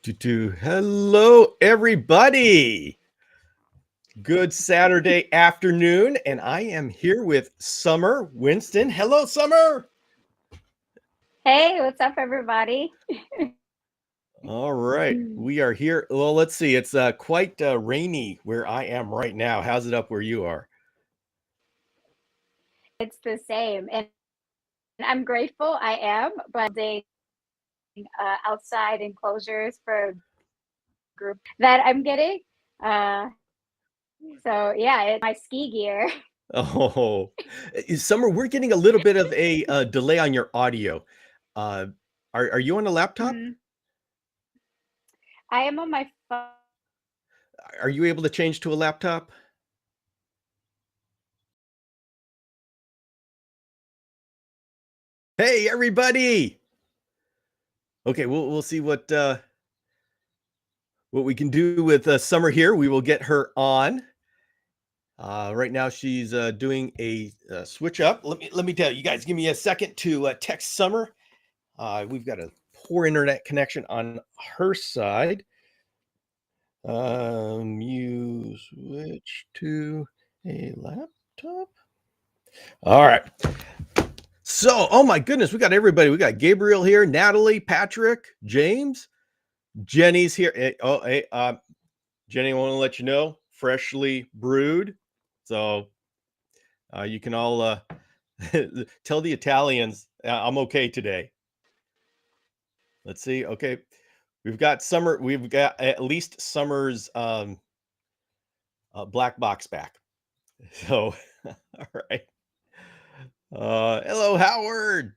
Hello, everybody. Good Saturday afternoon, and I am here with Summer Winston. Hello, Summer. Hey, what's up, everybody? All right, we are here. Well, let's see. It's quite rainy where I am right now. How's it up where you are? It's the same, and I'm grateful I am, but outside enclosures for a group that I'm getting. Uh, so yeah, it's my ski gear. Oh, Summer, we're getting a little bit of a delay on your audio. Uh, are you on a laptop? Mhm. I am on my phone. Are you able to change to a laptop? Hey, everybody. Okay, we'll see what we can do with Summer here. We will get her on. Right now, she's doing a switch up. Let me tell you guys. Give me a second to text Summer. We've got a poor internet connection on her side. You switch to a laptop. All right. So, oh my goodness, we got everybody. We got Gabriel here, Natalie, Patrick, James, Jenny's here. Hey, Jenny, I want to let you know, freshly brewed. So you can all tell the Italians I'm okay today. Let's see. Okay. We've got Summer. We've got at least Summer's black box back. So, all right. Hello, Howard.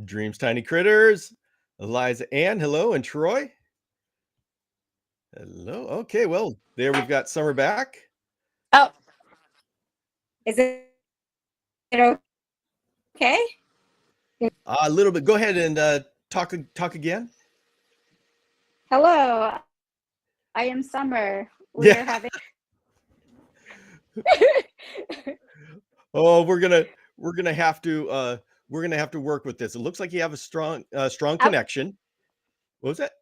Dreams Tiny Critters. Eliza Ann. Hello. And Troy. Hello. Okay. Well, there we've got Summer back. Oh, is it okay? A little bit. Go ahead and talk again. Hello, I am Summer. We Yeah. are having. Oh, we're gonna have to work with this. It looks like you have a strong Oh, connection. What was that?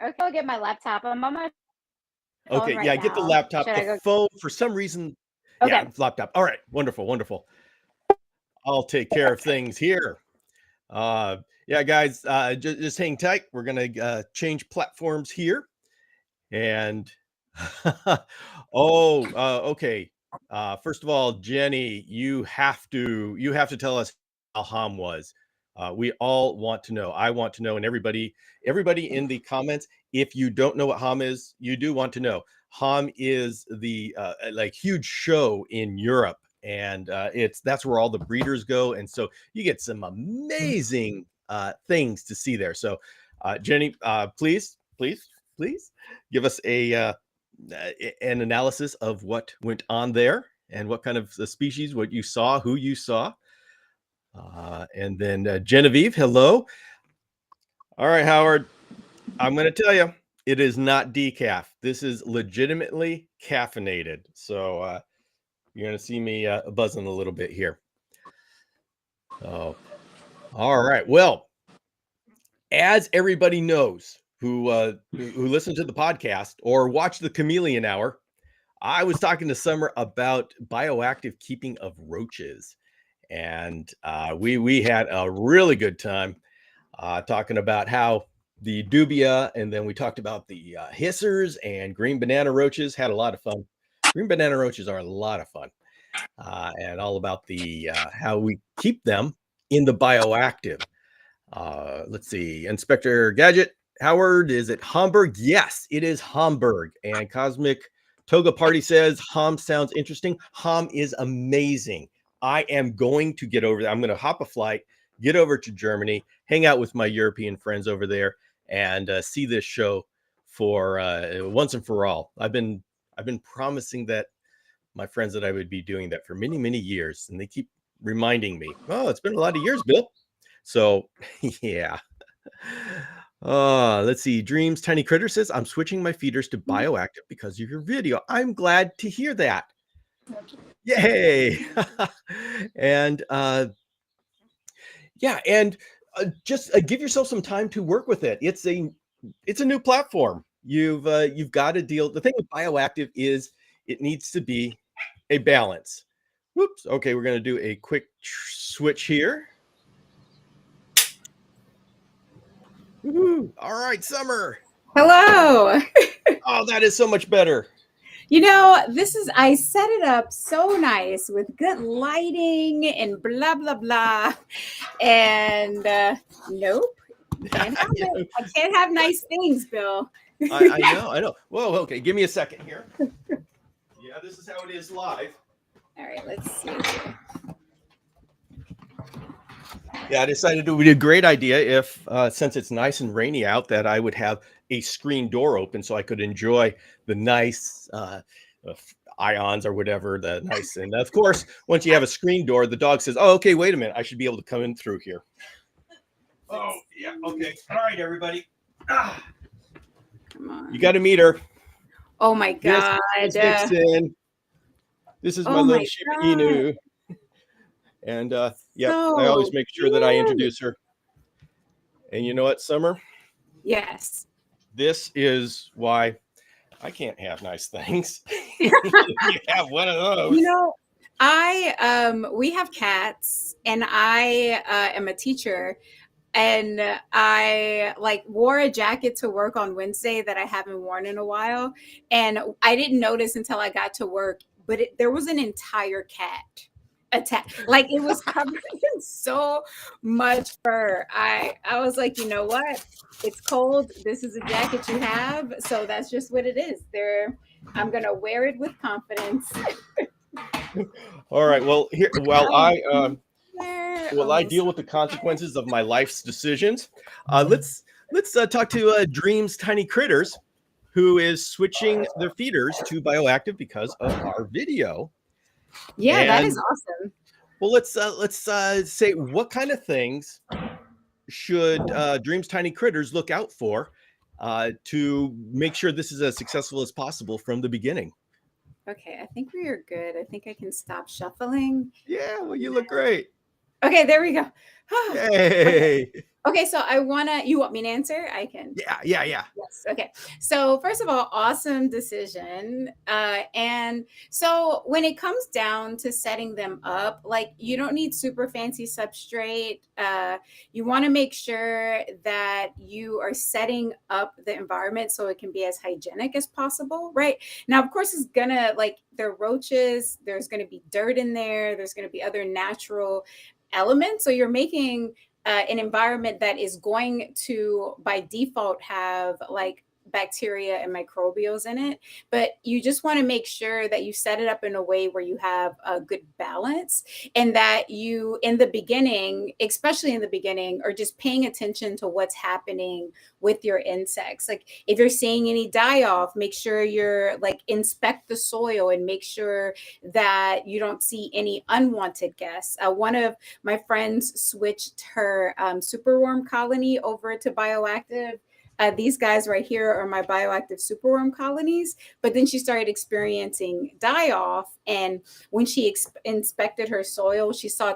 okay, I'll get my laptop. I'm on my phone Okay, right yeah, get the now. laptop. Should The I go? phone, for some reason, yeah, Okay. laptop. All right, wonderful, wonderful. I'll take care of things here. Yeah, guys, just hang tight. We're gonna change platforms here, and okay. First of all, Jenny, you have to tell us how Ham was. We all want to know. I want to know, and everybody in the comments, if you don't know what Ham is, you do want to know. Ham is the like huge show in Europe, and that's where all the breeders go, and so you get some amazing things to see there. So, Jenny, please give us an analysis of what went on there and what kind of species, what you saw, who you saw. And then Genevieve, hello. All right, Howard, I'm going to tell you, it is not decaf. This is legitimately caffeinated. So you're going to see me buzzing a little bit here. Oh, all right. Well, as everybody knows who listen to the podcast or watch the Chameleon Hour, I was talking to Summer about bioactive keeping of roaches, and we had a really good time talking about how the dubia, and then we talked about the hissers and green banana roaches. Had a lot of fun. Green banana roaches are a lot of fun, and all about the how we keep them in the bioactive. Let's see, Inspector Gadget Howard, is it Hamburg? Yes, it is Hamburg. And Cosmic Toga Party says Ham sounds interesting. Ham is amazing. I am going to get over there. I'm going to hop a flight, get over to Germany, hang out with my European friends over there, and see this show for once and for all. I've been promising that my friends that I would be doing that for many years, and they keep reminding me. Oh, it's been a lot of years, Bill. So yeah. Let's see. Dreams Tiny Critter says, I'm switching my feeders to bioactive because of your video. I'm glad to hear that. Yay. And yeah, and just give yourself some time to work with it. it's a new platform. You've got to deal. The thing with bioactive is it needs to be a balance. Whoops. Okay, we're going to do a quick switch here. Woo-hoo. All right, Summer. Hello. Oh, that is so much better. I set it up so nice with good lighting and blah, blah, blah. And nope, can't have You know, it. I can't have nice things, Bill. I know, I know. Whoa, okay. Give me a second here. Yeah, this is how it is live. All right, let's see. Yeah, I decided it would be a great idea if, since it's nice and rainy out, that I would have a screen door open so I could enjoy the nice ions or whatever. The nice, and of course, once you have a screen door, the dog says, "Oh, okay, wait a minute, I should be able to come in through here." Oh, yeah, okay. All right, everybody. Ah, Come on. you got to meet her. Oh my This God. is Vixen. This is my Oh little my Shiba God. Inu. And yep, I So always make sure that I cute. introduce her. And you know what, Summer? Yes. This is why I can't have nice things. You have one of those. You know, we have cats, and I am a teacher, and I like wore a jacket to work on Wednesday that I haven't worn in a while, and I didn't notice until I got to work, but there was an entire cat attack. Like it was covered in so much fur. I was like, you know what? It's cold. This is a jacket you have, so that's just what it is. I'm gonna wear it with confidence. All right. Well, here while I Oh, deal with the consequences of my life's decisions, let's talk to Dreams Tiny Critters, who is switching their feeders to bioactive because of our video. yeah, that is And awesome. well, let's say what kind of things should Dreams Tiny Critters look out for to make sure this is as successful as possible from the beginning. Okay, I think we are good. I think I can stop shuffling. Yeah, well, you look great. Okay, there we go. Okay. Yay! Okay, so you want me to answer? I can. Yeah. Yes. Okay. So first of all, awesome decision. And so when it comes down to setting them up, like you don't need super fancy substrate. You want to make sure that you are setting up the environment so it can be as hygienic as possible, right? Now, of course, it's gonna like there are roaches. There's gonna be dirt in there. There's gonna be other natural elements. So you're making an environment that is going to by default have like bacteria and microbials in it, but you just want to make sure that you set it up in a way where you have a good balance, and that you in the beginning, especially in the beginning, are just paying attention to what's happening with your insects. Like if you're seeing any die off, make sure you're like inspect the soil and make sure that you don't see any unwanted guests. One of my friends switched her superworm colony over to bioactive. These guys right here are my bioactive superworm colonies. But then she started experiencing die off, and when she inspected her soil, she saw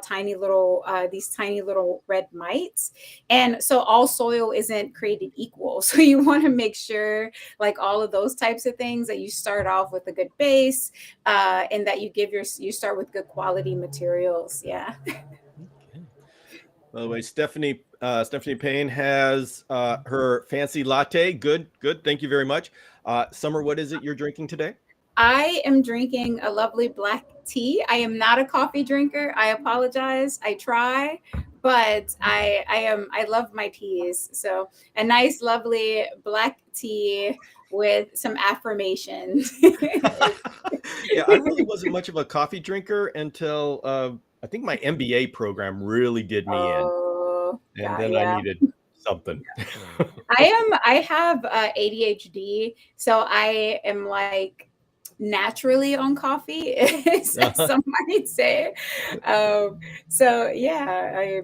these tiny little red mites. And so all soil isn't created equal. So you want to make sure, like all of those types of things, that you start off with a good base, and that you start with good quality materials. Yeah. By the way, Stephanie Payne has her fancy latte. Good. Thank you very much. Summer, what is it you're drinking today? I am drinking a lovely black tea. I am not a coffee drinker. I apologize. I try, but I love my teas. So a nice, lovely black tea with some affirmations. Yeah, I really wasn't much of a coffee drinker until I think my MBA program really did me in, Oh, and God, then I yeah. needed something. I have ADHD, so I am like naturally on coffee, as some might say. So yeah.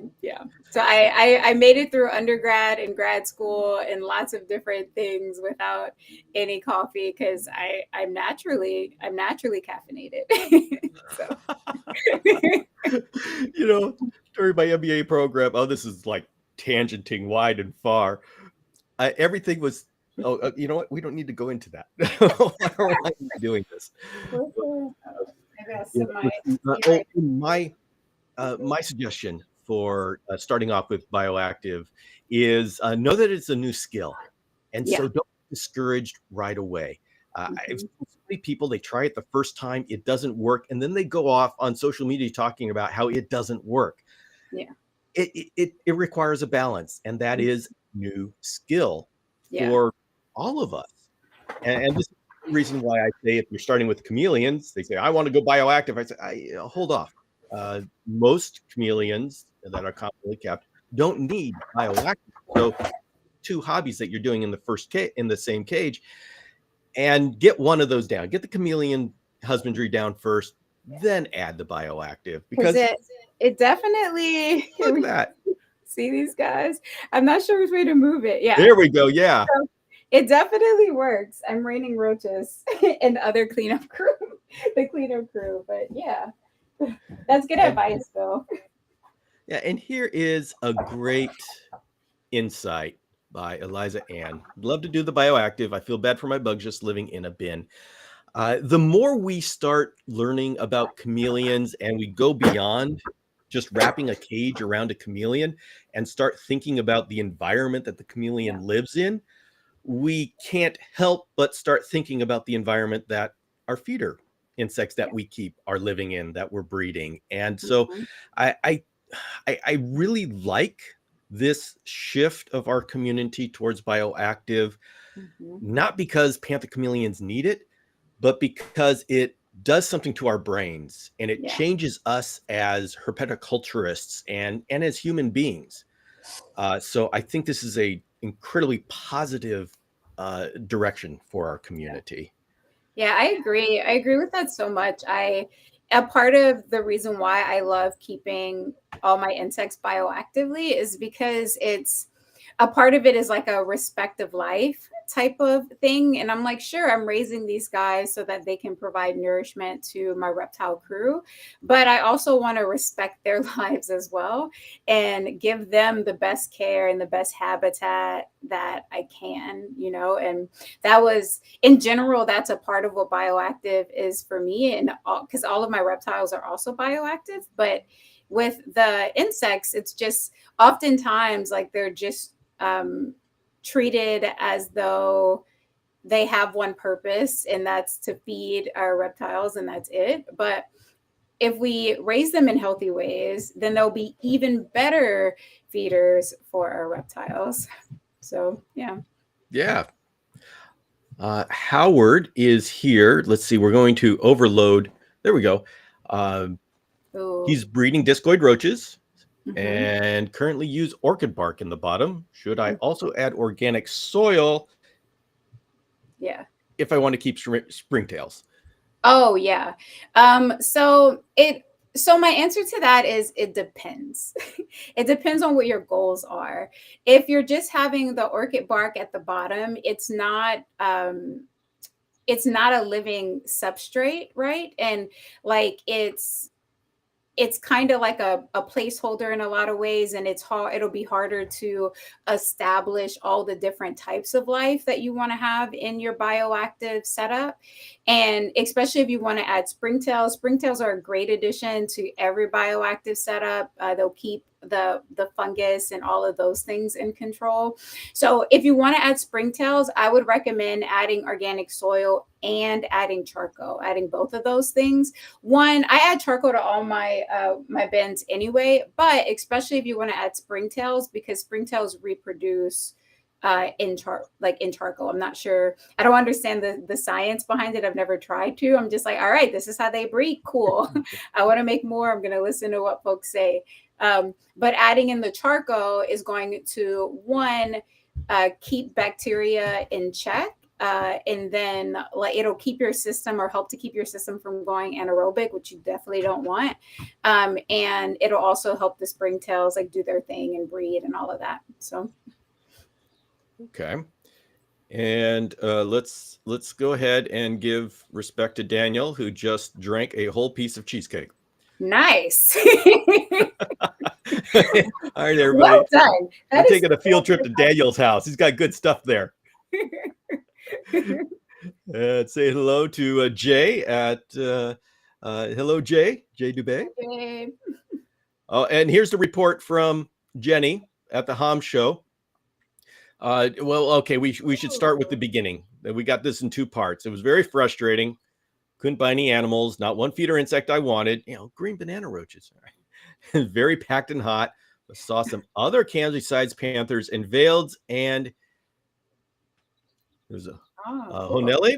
So I made it through undergrad and grad school and lots of different things without any coffee because I'm naturally caffeinated. So During my MBA program, oh, this is like tangenting wide and far. everything was. Oh, you know what? We don't need to go into that. Why are we doing this? Maybe I Yeah, said my let's see, right. my suggestion for starting off with bioactive is know that it's a new skill, and Yeah. so don't be discouraged right away. I've Mhm. seen so many people, they try it the first time, it doesn't work, and then they go off on social media talking about how it doesn't work. Yeah. It requires a balance, and that Mhm. is new skill Yeah. for all of us. And this is the reason why I say if you're starting with chameleons, they say, I want to go bioactive. I say, hold off. Most chameleons that are commonly kept don't need bioactive. So two hobbies that you're doing in the in the same cage, and get one of those down. Get the chameleon husbandry down first, then add the bioactive Because because it definitely here look at we that. see these guys. I'm not sure which way to move it. Yeah. There we go. Yeah. So it definitely works. I'm raining roaches and other cleanup crew, the cleanup crew. But yeah, that's good And advice, Bill. yeah, and here is a great insight by Eliza Ann. Love to do the bioactive. I feel bad for my bugs just living in a bin. The more we start learning about chameleons and we go beyond just wrapping a cage around a chameleon and start thinking about the environment that the Yeah. chameleon lives in, we can't help but start thinking about the environment that our feeder insects that Yeah. we keep are living in, that we're breeding. And so Mhm. I, I I really like this shift of our community towards bioactive, Mhm. not because panther chameleons need it, but because it does something to our brains and it Yeah. changes us as herpetoculturists and as human beings. So I think this is a incredibly positive direction for our Yeah. community. Yeah, I agree. I agree with that so much. A part of the reason why I love keeping all my insects bioactively is because it's a part of it is like a respect of life type of thing. And I'm like, sure, I'm raising these guys so that they can provide nourishment to my reptile crew. But I also want to respect their lives as well and give them the best care and the best habitat that I can, and that was in general, that's a part of what bioactive is for me. And because all of my reptiles are also bioactive, but with the insects, it's just oftentimes like they're just treated as though they have one purpose, and that's to feed our reptiles, and that's it. But if we raise them in healthy ways, then they'll be even better feeders for our reptiles. So, yeah. Yeah. Howard is here. Let's see. We're going to overload. There we go. Um, Ooh. he's breeding discoid roaches Mhm. and currently use orchid bark in the bottom. Should I Mhm. also add organic soil Yeah. if I want to keep springtails? Oh yeah. So my answer to that is it depends. It depends on what your goals are. If you're just having the orchid bark at the bottom, it's not a living substrate, right? And like it's kind of like a placeholder in a lot of ways, and it'll be harder to establish all the different types of life that you want to have in your bioactive setup. And especially if you want to add springtails are a great addition to every bioactive setup. They'll keep the fungus and all of those things in control. So if you want to add springtails, I would recommend adding organic soil and adding charcoal, adding both of those things. One, I add charcoal to all my bins anyway, but especially if you want to add springtails, because springtails reproduce in charcoal. I'm not sure. I don't understand the science behind it. I've never tried to. I'm just like, all right, this is how they breed. Cool. I want to make more. I'm going to listen to what folks say. But adding in the charcoal is going to one keep bacteria in check, and then like it'll keep your system or help to keep your system from going anaerobic, which you definitely don't want. And it'll also help the springtails like do their thing and breed and all of that. So Okay. And let's go ahead and give respect to Daniel, who just drank a whole piece of cheesecake. nice. All right, everybody. Well done. We're That is taking a field trip to Daniel's house. He's got good stuff there. Say hello to Jay at hello, Jay Dubé. okay. Oh, and here's the report from Jenny at the Ham show. Well, okay, we should start with the beginning. We got this in two parts. It was very frustrating. Couldn't buy any animals, not one feeder insect I wanted. Green banana roaches. Very packed and hot. I saw some other cans besides panthers and veileds, and there's a Cool. Honelle,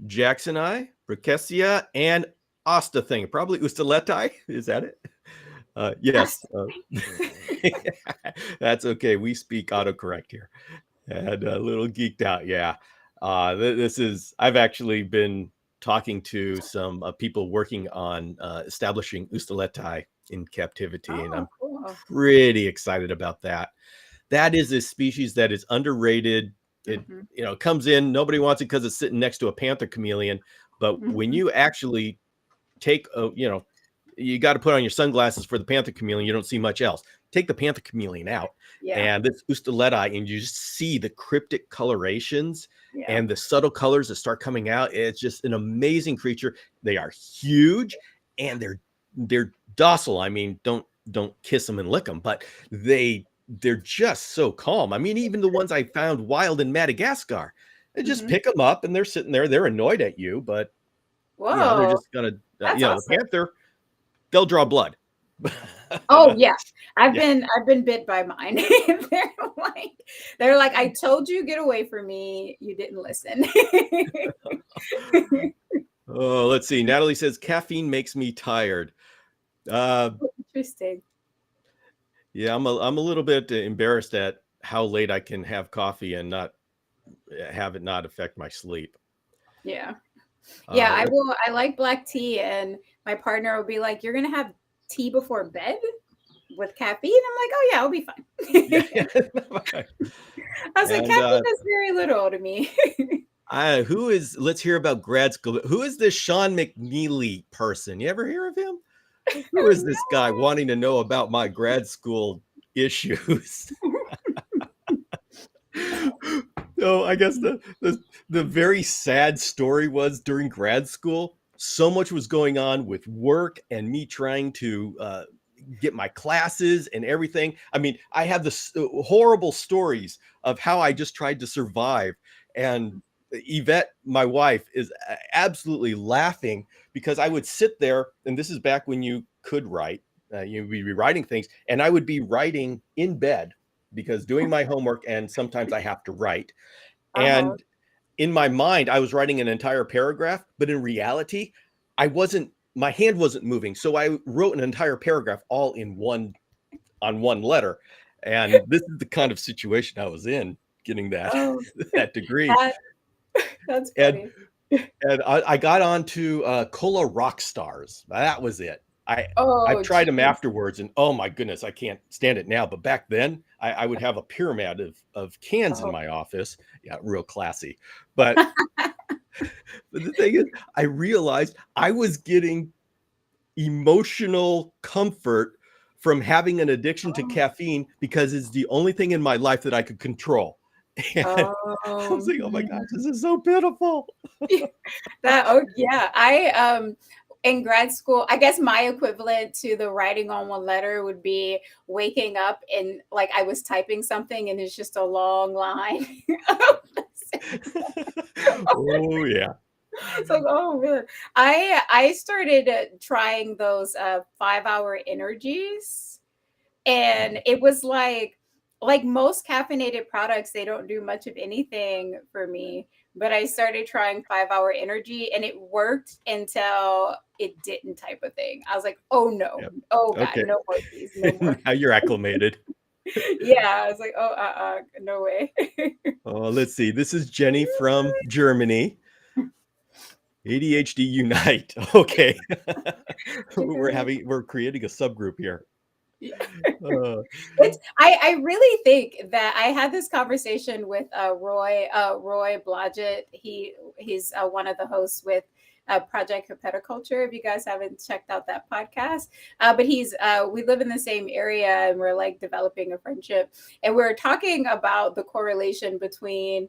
Jackson eye, Brackesia, and Asta thing. Probably Ustaleti. Is that it? Yes. That's okay. We speak autocorrect here. And a little geeked out. Yeah. I've actually been talking to some people working on establishing Ustaleti in captivity, and I'm cool. pretty excited about that. That is a species that is underrated. It comes in, nobody wants it because it's sitting next to a panther chameleon. But when you actually take you got to put on your sunglasses for the panther chameleon, you don't see much else. Take the panther chameleon out, and this Ustaleti, and you just see the cryptic colorations and the subtle colors that start coming out. It's just an amazing creature. They are huge, and they're docile. I mean, don't kiss them and lick them, but they're just so calm. I mean, even the ones I found wild in Madagascar, they just pick them up and they're sitting there. They're annoyed at you, but they're just gonna awesome. the panther, they'll draw blood. Oh yeah, I've been bit by mine. they're like, I told you, get away from me. You didn't listen. Oh, let's see. Natalie says caffeine makes me tired. Interesting. Yeah, I'm a little bit embarrassed at how late I can have coffee and not have it not affect my sleep. Yeah. Yeah, I like black tea, and my partner will be like, "You're gonna have tea before bed with caffeine?" I'm like, "Oh yeah, I'll be fine." I was like, caffeine is very little to me. Let's hear about grad school. Who is this Sean McNeely person? You ever hear of him? Who is this guy wanting to know about my grad school issues? So I guess the very sad story was during grad school, so much was going on with work and me trying to get my classes and everything. I mean, I have this horrible stories of how I just tried to survive. And Yvette, my wife, is absolutely laughing because I would sit there, and this is back when you could write, you'd be writing things, and I would be writing in bed because doing my homework, and sometimes I have to write. And in my mind, I was writing an entire paragraph, but in reality, my hand wasn't moving. So I wrote an entire paragraph all on one letter. And this is the kind of situation I was in getting that degree. That's funny. And I got on to Cola Rock Stars. That was it. I tried them afterwards, and oh my goodness, I can't stand it now. But back then, I would have a pyramid of cans in my office. Yeah, real classy. But the thing is, I realized I was getting emotional comfort from having an addiction to caffeine because it's the only thing in my life that I could control. And I was like, oh my gosh, this is so pitiful. I in grad school, I guess my equivalent to the writing on one letter would be waking up and like I was typing something and it's just a long line. Oh yeah. It's like, oh man. I started trying those 5-hour energies, and it was like most caffeinated products, they don't do much of anything for me. But I started trying 5-hour energy, and it worked until it didn't, type of thing. I was like, oh no, oh god, Okay. no more please, no more. Now you're acclimated. Yeah, I was like, oh no way. Oh, let's see. This is Jenny from Germany. ADHD Unite. Okay. We're creating a subgroup here. I really think that I had this conversation with Roy Blodgett. He's one of the hosts with Project Herpetoculture. If you guys haven't checked out that podcast, but we live in the same area and we're like developing a friendship. And we're talking about the correlation between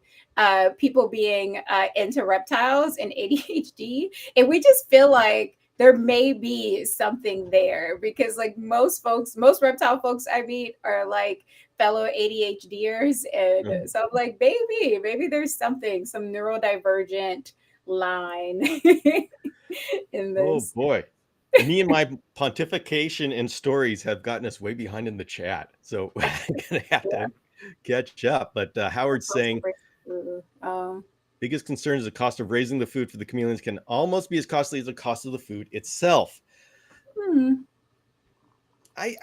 people being into reptiles and ADHD. And we just feel like there may be something there because like most reptile folks I meet are like fellow ADHDers. And so I'm like, maybe there's some neurodivergent line in Oh this. boy. Me and my pontification and stories have gotten us way behind in the chat. So I'm going to have to catch up. But Howard's saying, biggest concern is the cost of raising the food for the chameleons can almost be as costly as the cost of the food itself. I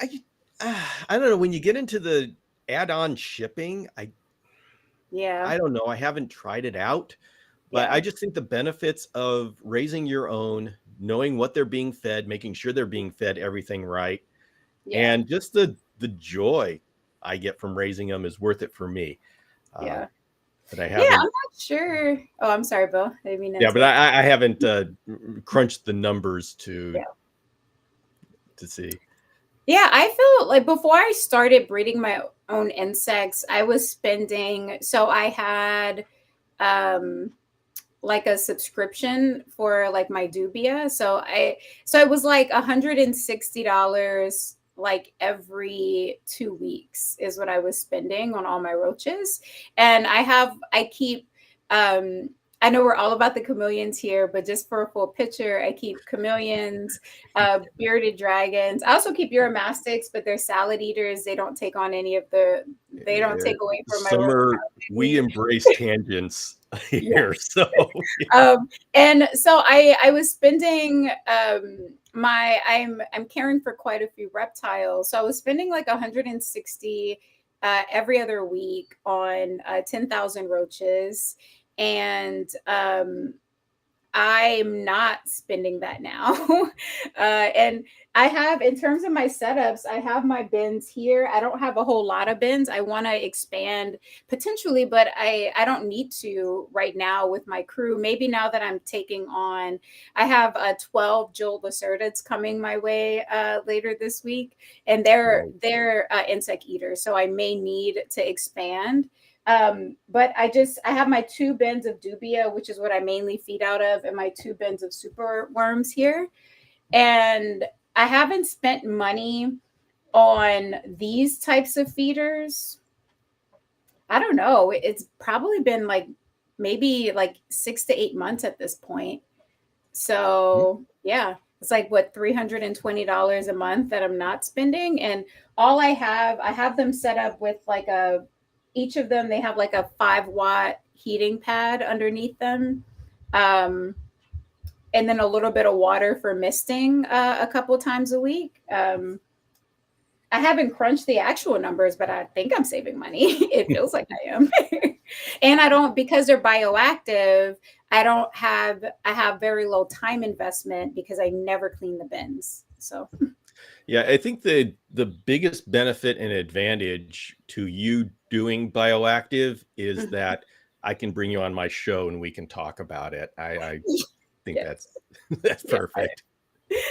don't know. When you get into the add-on shipping, I don't know. I haven't tried it out, but I just think the benefits of raising your own, knowing what they're being fed, making sure they're being fed everything right, and just the joy I get from raising them is worth it for me. But I haven't. I'm not sure. Oh, I'm sorry, Bill. I mean, but I haven't crunched the numbers to see. Yeah, I feel like before I started breeding my own insects, I was spending. So I had like a subscription for like my dubia. So it was like $160 like every 2 weeks is what I was spending on all my roaches. And I keep I know we're all about the chameleons here, but just for a full picture, I keep chameleons, bearded dragons. I also keep uromastics, but they're salad eaters. They don't take on any of they don't take away from my Summer. We embrace tangents here. So and so I was spending I'm caring for quite a few reptiles. So I was spending like 160 every other week on 10,000 roaches. And I'm not spending that now. And I have, in terms of my setups, I have my bins here. I don't have a whole lot of bins. I want to expand potentially, but I don't need to right now with my crew. Maybe now that I'm taking on, I have 12 Joel Lacertids coming my way later this week, and they're insect eaters. So I may need to expand. But I have my 2 bins of dubia, which is what I mainly feed out of, and my 2 bins of super worms here. And I haven't spent money on these types of feeders. I don't know. It's probably been like maybe like 6 to 8 months at this point. So yeah, it's like what, $320 a month that I'm not spending. And all I have them set up with like each of them, they have like a 5-watt heating pad underneath them. And then a little bit of water for misting a couple times a week. I haven't crunched the actual numbers, but I think I'm saving money. It feels like I am. And because they're bioactive, I have very low time investment because I never clean the bins. So yeah, I think the biggest benefit and advantage to you doing bioactive is that I can bring you on my show and we can talk about it. I think that's perfect.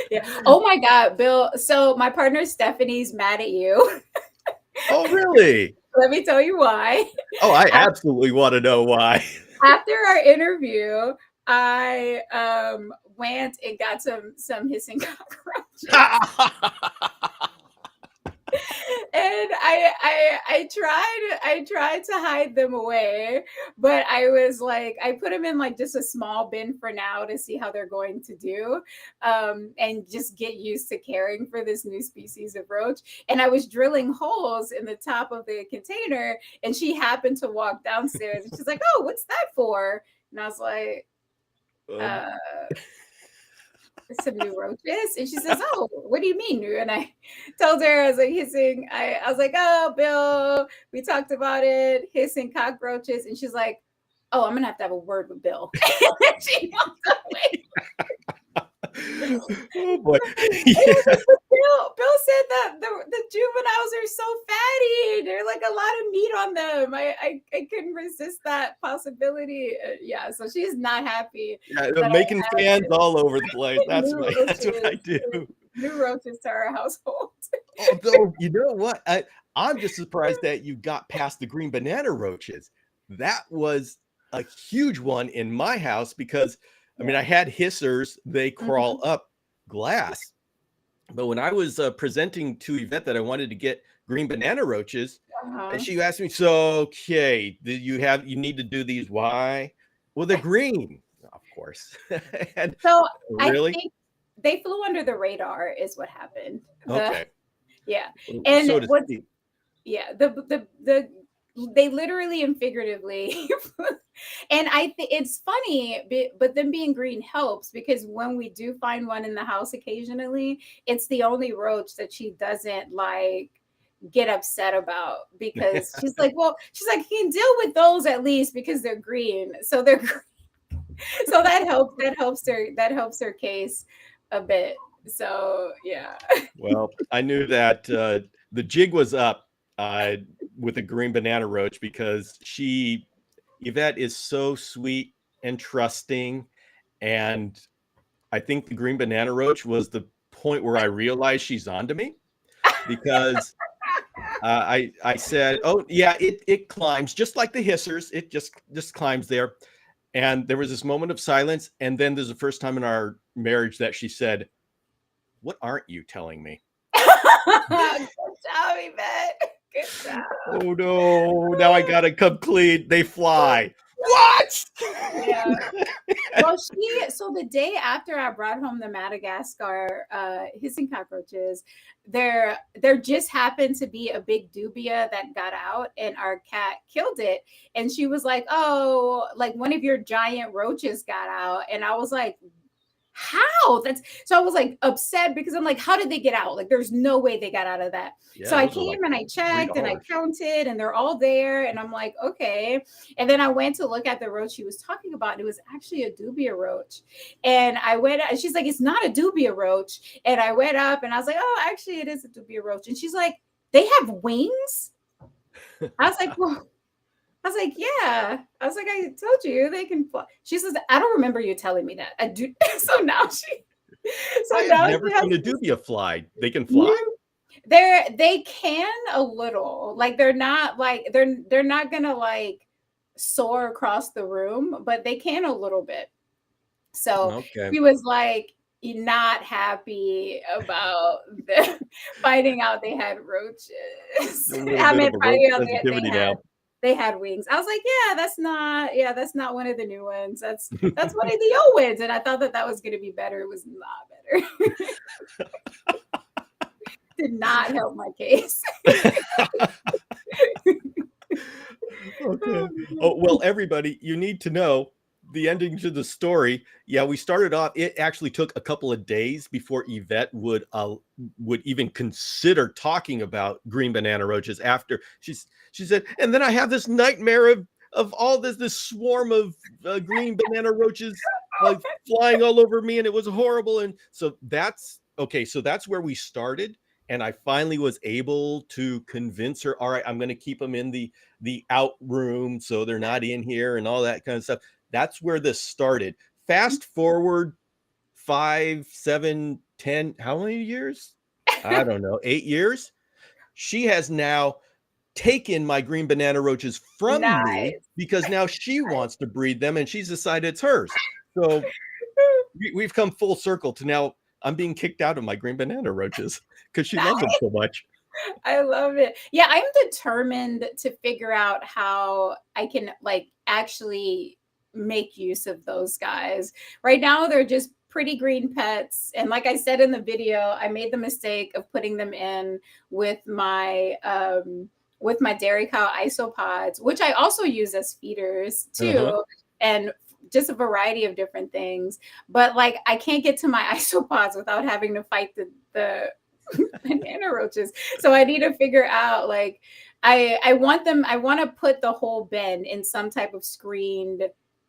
Yeah. Oh my God, Bill. So my partner Stephanie's mad at you. Oh, really? Let me tell you why. Oh, I absolutely want to know why. After our interview, I went and got some hissing cockroaches. And I tried to hide them away, but I was like, I put them in like just a small bin for now to see how they're going to do, and just get used to caring for this new species of roach. And I was drilling holes in the top of the container, and she happened to walk downstairs, and she's like, "Oh, what's that for?" And I was like, some new roaches. And she says, "Oh, what do you mean new?" And I told her, I was like, hissing. I was like, "Oh, Bill, we talked about it, hissing cockroaches." And she's like, "Oh, I'm gonna have to have a word with Bill." And she walked away. Oh boy. It was Yeah. just, Bill said that the juveniles are so fatty. There's like a lot of meat on them. I couldn't resist that possibility. Yeah, so she's not happy Yeah, that making I fans all over the place. added That's what I do. new roaches to our household. Although, you know what? I'm just surprised that you got past the green banana roaches. That was a huge one in my house because, I mean, Yeah. I had hissers, they crawl Mhm. up glass. But when I was presenting to Yvette that I wanted to get green banana roaches, and Uh-huh. she asked me, "So, okay, you need to do these? Why?" Well, they're green, of course. And So I really? think they flew under the radar is what happened. Okay. Yeah. And So to what's speak. yeah, the they literally and figuratively and I think it's funny, but them being green helps because when we do find one in the house occasionally, it's the only roach that she doesn't like get upset about because she's like, you can deal with those at least because they're green. So they're so that helps her case a bit. So yeah. Well, I knew that the jig was up with a green banana roach because Yvette is so sweet and trusting. And I think the green banana roach was the point where I realized she's onto me because I said, "Oh yeah, it climbs just like the hissers. It just climbs there." And there was this moment of silence, and then there's the first time in our marriage that she said, "What aren't you telling me?" Good job, Yvette. Good job. Oh no, now I gotta come clean. They fly. What? Yeah. Well, so the day after I brought home the Madagascar hissing cockroaches, there just happened to be a big dubia that got out and our cat killed it. And she was like, "Oh, like one of your giant roaches got out." And I was like, how? That's so I was like upset because I'm like, how did they get out? Like, there's no way they got out of that. So Yeah, I those are like came and I checked and I $3. counted and they're all there. And I'm like, okay. And then I went to look at the roach she was talking about. And it was actually a dubia roach. And I went, and she's like, it's not a dubia roach. And I went up and I was like, oh, actually, it is a dubia roach. And she's like, they have wings? I was like, well, I was like, yeah. I was like, I told you they can fly. She says, I don't remember you telling me that. I do. So now so I have now never she has seen a this dubia fly. They can fly? new. They can a little. Like they're not gonna like soar across the room, but they can a little bit. So Okay. she was like not happy about the finding out they had roaches. A little I bit mean, of a roach finding out sensitivity now. they had wings. I was like, that's not one of the new ones. That's one of the old ones. And I thought that was going to be better. It was not better. Did not help my case. Okay. Oh, well, everybody, you need to know the ending to the story. Yeah, we started off, it actually took a couple of days before Yvette would even consider talking about green banana roaches after she said, and then I have this nightmare of all this swarm of green banana roaches flying all over me, and it was horrible. And so that's okay. So that's where we started. And I finally was able to convince her, all right, I'm going to keep them in the out room so they're not in here and all that kind of stuff. That's where this started. Fast forward 5, 7, 10, how many years? I don't know, 8 years. She has now taken my green banana roaches from me Nice. because now she wants to breed them and she's decided it's hers. So we've come full circle to now I'm being kicked out of my green banana roaches because she loves them so much. I love it. Yeah, I'm determined to figure out how I can like actually make use of those guys. Right now, they're just pretty green pets. And like I said in the video, I made the mistake of putting them in with my dairy cow isopods, which I also use as feeders Uh-huh. too. And just a variety of different things. But like I can't get to my isopods without having to fight the banana roaches. So I need to figure out like I want to put the whole bin in some type of screened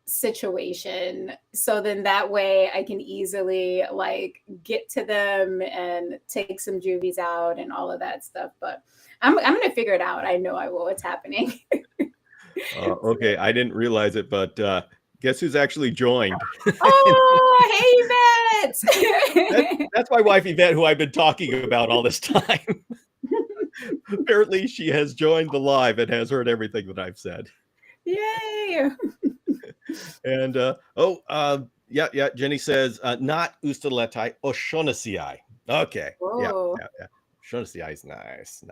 situation. So then that way I can easily like get to them and take some juvies out and all of that stuff. But I'm gonna figure it out. I know I will. It's happening. Okay, I didn't realize it, but guess who's actually joined? Oh, hey, Yvette! That's my wife, Yvette, who I've been talking about all this time. Apparently, she has joined the live and has heard everything that I've said. Yay! And yeah, Jenny says not ustaletai, oshonasiai. Okay, yeah. Oshonasiai is nice.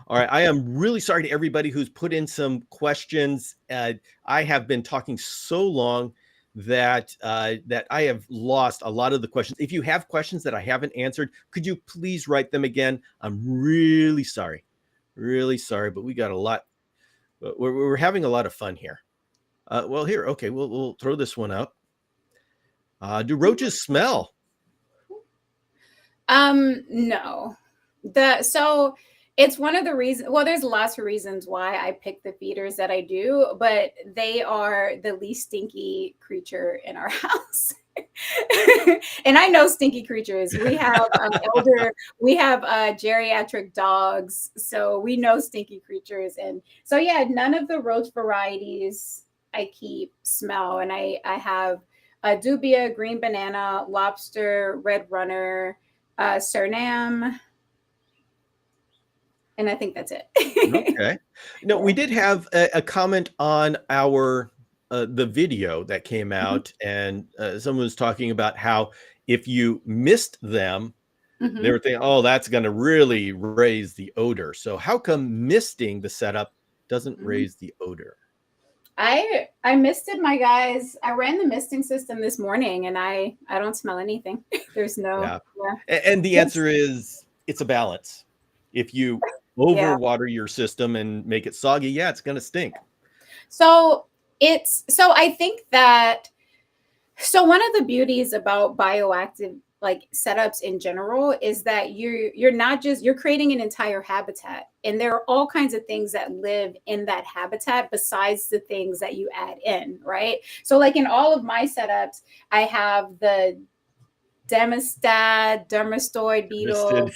All right, I am really sorry to everybody who's put in some questions. I have been talking so long that I have lost a lot of the questions. If you have questions that I haven't answered, could you please write them again? I'm really sorry, but we got a lot. We're having a lot of fun here. Well, here, okay, we'll throw this one up. Do roaches smell? No. So it's one of the reasons, well, there's lots of reasons why I pick the feeders that I do, but they are the least stinky creature in our house. And I know stinky creatures. We have geriatric dogs, so we know stinky creatures. And so yeah, none of the roach varieties I keep smell. And I have a dubia, green banana, lobster, red runner, Suriname, and I think that's it. Okay. No, we did have a comment on our the video that came out, and someone was talking about how if you mist them, they were thinking, oh, that's going to really raise the odor. So how come misting the setup doesn't raise the odor? I misted my guys. I ran the misting system this morning, and I don't smell anything. There's no. Yeah. And the answer is it's a balance. If you overwater your system and make it soggy, yeah, it's going to stink. So I think that, so one of the beauties about bioactive like setups in general is that you're not just, you're creating an entire habitat, and there are all kinds of things that live in that habitat besides the things that you add in, right? So like in all of my setups, I have the dermastoid beetle.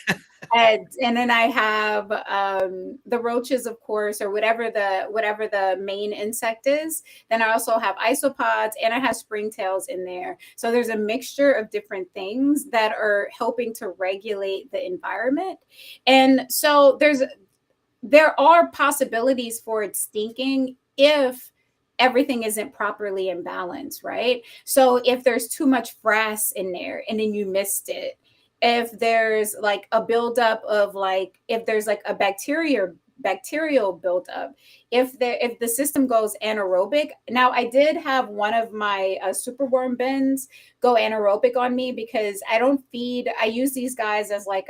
And then I have the roaches, of course, or whatever the main insect is. Then I also have isopods, and I have springtails in there. So there's a mixture of different things that are helping to regulate the environment. And so there are possibilities for it stinking if everything isn't properly in balance, right? So if there's too much frass in there and then you missed it, if there's like a buildup of like, if there's like a bacterial buildup, if the system goes anaerobic. Now I did have one of my superworm bins go anaerobic on me because I use these guys as like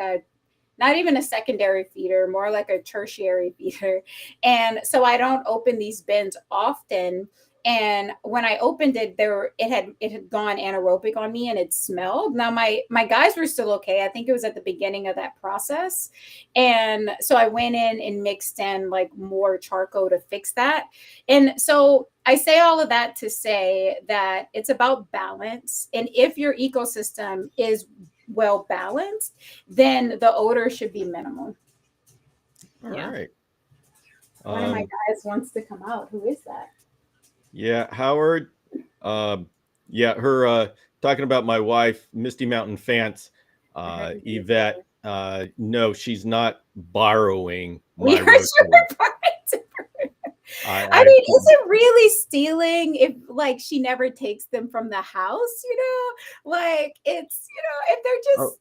not even a secondary feeder, more like a tertiary feeder. And so I don't open these bins often. And when I opened it, it had gone anaerobic on me and it smelled. Now my guys were still okay. I think it was at the beginning of that process. And so I went in and mixed in like more charcoal to fix that. And so I say all of that to say that it's about balance. And if your ecosystem is well balanced, then the odor should be minimal. All right. One of my guys wants to come out. Who is that? Yeah, Howard. Her talking about my wife, Misty Mountain Fance, Yvette. No, she's not borrowing my roach. I mean, is it really stealing if like she never takes them from the house? Like it's, if they're just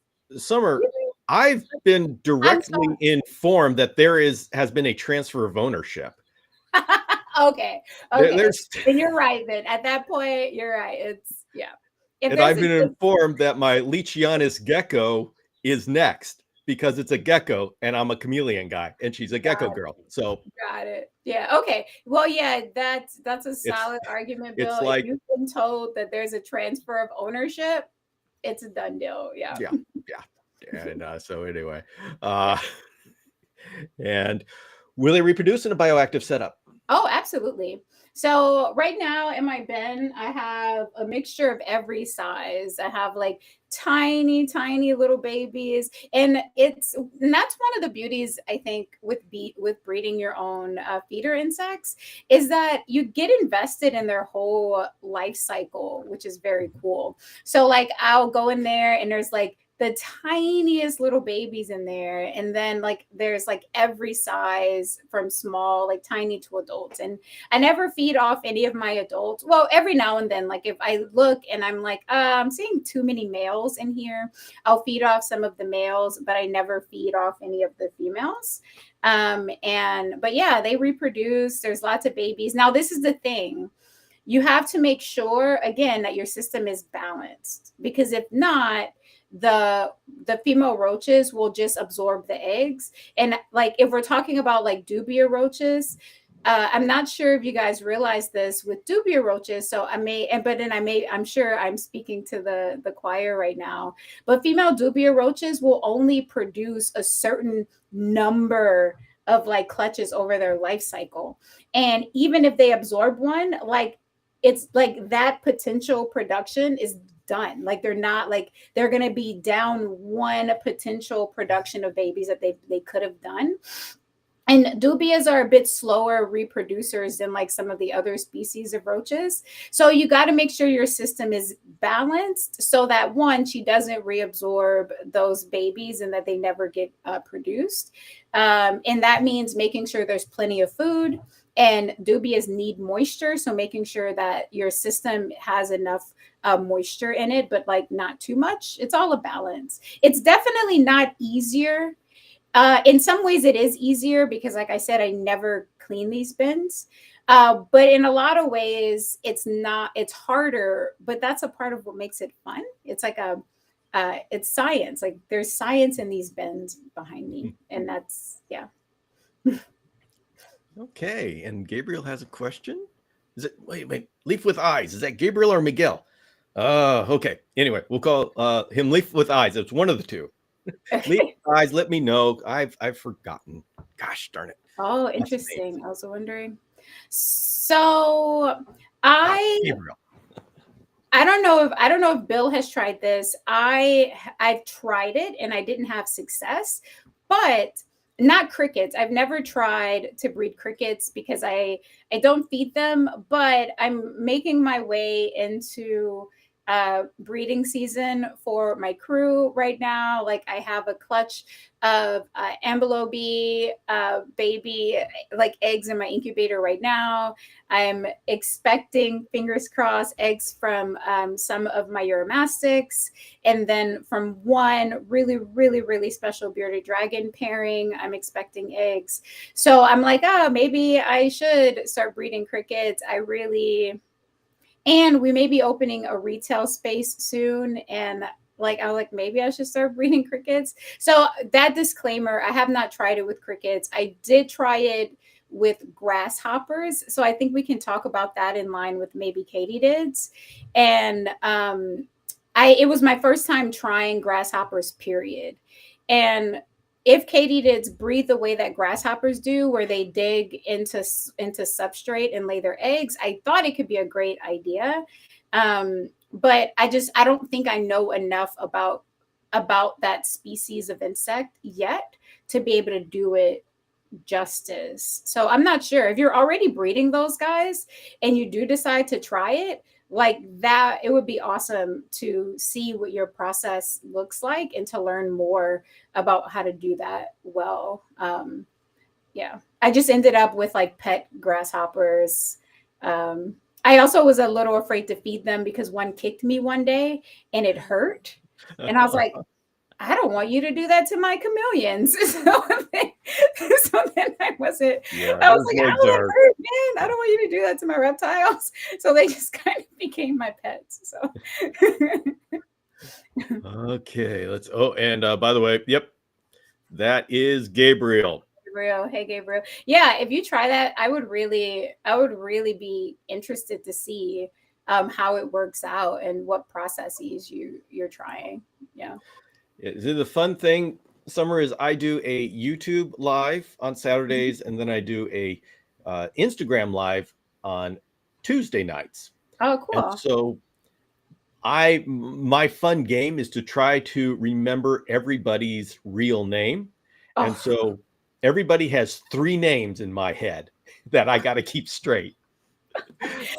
Summer. I've been directly informed that there has been a transfer of ownership. Okay. Then you're right. Then at that point, you're right. It's And I've been informed that my Leachianus gecko is next because it's a gecko and I'm a chameleon guy and she's a gecko girl. So got it. Yeah. Okay. Well, yeah, that's a solid argument, Bill. It's like, if you've been told that there's a transfer of ownership, it's a done deal. Yeah. And so anyway, and will they reproduce in a bioactive setup? Oh, absolutely. So right now in my bin, I have a mixture of every size. I have like tiny, tiny little babies, and that's one of the beauties I think with breeding your own feeder insects is that you get invested in their whole life cycle, which is very cool. So like I'll go in there and there's like the tiniest little babies in there, and then like there's like every size from small like tiny to adults. And I never feed off any of my adults. Well, every now and then, like if I look and I'm like, I'm seeing too many males in here, I'll feed off some of the males, but I never feed off any of the females. But yeah, they reproduce. There's lots of babies. Now, this is the thing. You have to make sure again that your system is balanced, because if not, the female roaches will just absorb the eggs. And like if we're talking about like dubia roaches, I'm not sure if you guys realize this with dubia roaches. So I'm sure I'm speaking to the choir right now. But female dubia roaches will only produce a certain number of like clutches over their life cycle. And even if they absorb one, like it's like that potential production is done. Like they're not like they're going to be down one potential production of babies that they could have done. And dubias are a bit slower reproducers than like some of the other species of roaches. So you got to make sure your system is balanced so that one, she doesn't reabsorb those babies and that they never get produced. And that means making sure there's plenty of food, and dubias need moisture. So making sure that your system has enough moisture in it, but like not too much. It's all a balance. It's definitely not easier. In some ways it is easier because like I said, I never clean these bins. But in a lot of ways it's not, it's harder, but that's a part of what makes it fun. It's like it's science. Like there's science in these bins behind me. And that's, yeah. Okay. And Gabriel has a question. Is it, wait, Leaf with Eyes. Is that Gabriel or Miguel? Okay. Anyway, we'll call him Leaf with Eyes. It's one of the two. Leaf with Eyes, let me know. I've forgotten. Gosh darn it. Oh, interesting. I was wondering. So Gabriel. I don't know if Bill has tried this. I've tried it and I didn't have success, but not crickets. I've never tried to breed crickets because I don't feed them, but I'm making my way into breeding season for my crew right now. Like I have a clutch of ambelobe baby like eggs in my incubator right now. I'm expecting, fingers crossed, eggs from some of my uromastics, and then from one really, really, really special bearded dragon pairing, I'm expecting eggs. So I'm like, oh, maybe I should start breeding crickets. And we may be opening a retail space soon. And like, I was like, maybe I should start breeding crickets. So that disclaimer, I have not tried it with crickets. I did try it with grasshoppers. So I think we can talk about that in line with maybe katydids. And it was my first time trying grasshoppers, period. And if katydids breathe the way that grasshoppers do, where they dig into substrate and lay their eggs, I thought it could be a great idea. But I don't think I know enough about that species of insect yet to be able to do it justice. So I'm not sure if you're already breeding those guys and you do decide to try it, like that, it would be awesome to see what your process looks like and to learn more about how to do that well. Yeah, I just ended up with like pet grasshoppers. I also was a little afraid to feed them because one kicked me one day and it hurt. And I was like, I don't want you to do that to my chameleons. So then I wasn't, Yeah, I was like, I don't hurt, man. I don't want you to do that to my reptiles. So they just kind of became my pets. So okay, and by the way, yep, that is Gabriel. Gabriel, hey Gabriel. Yeah, if you try that, I would really be interested to see how it works out and what processes you're trying. Yeah. The fun thing, Summer, is I do a YouTube live on Saturdays, and then I do a Instagram live on Tuesday nights. Oh, And cool. so my fun game is to try to remember everybody's real name. And Oh, so everybody has 3 names in my head that I got to keep straight.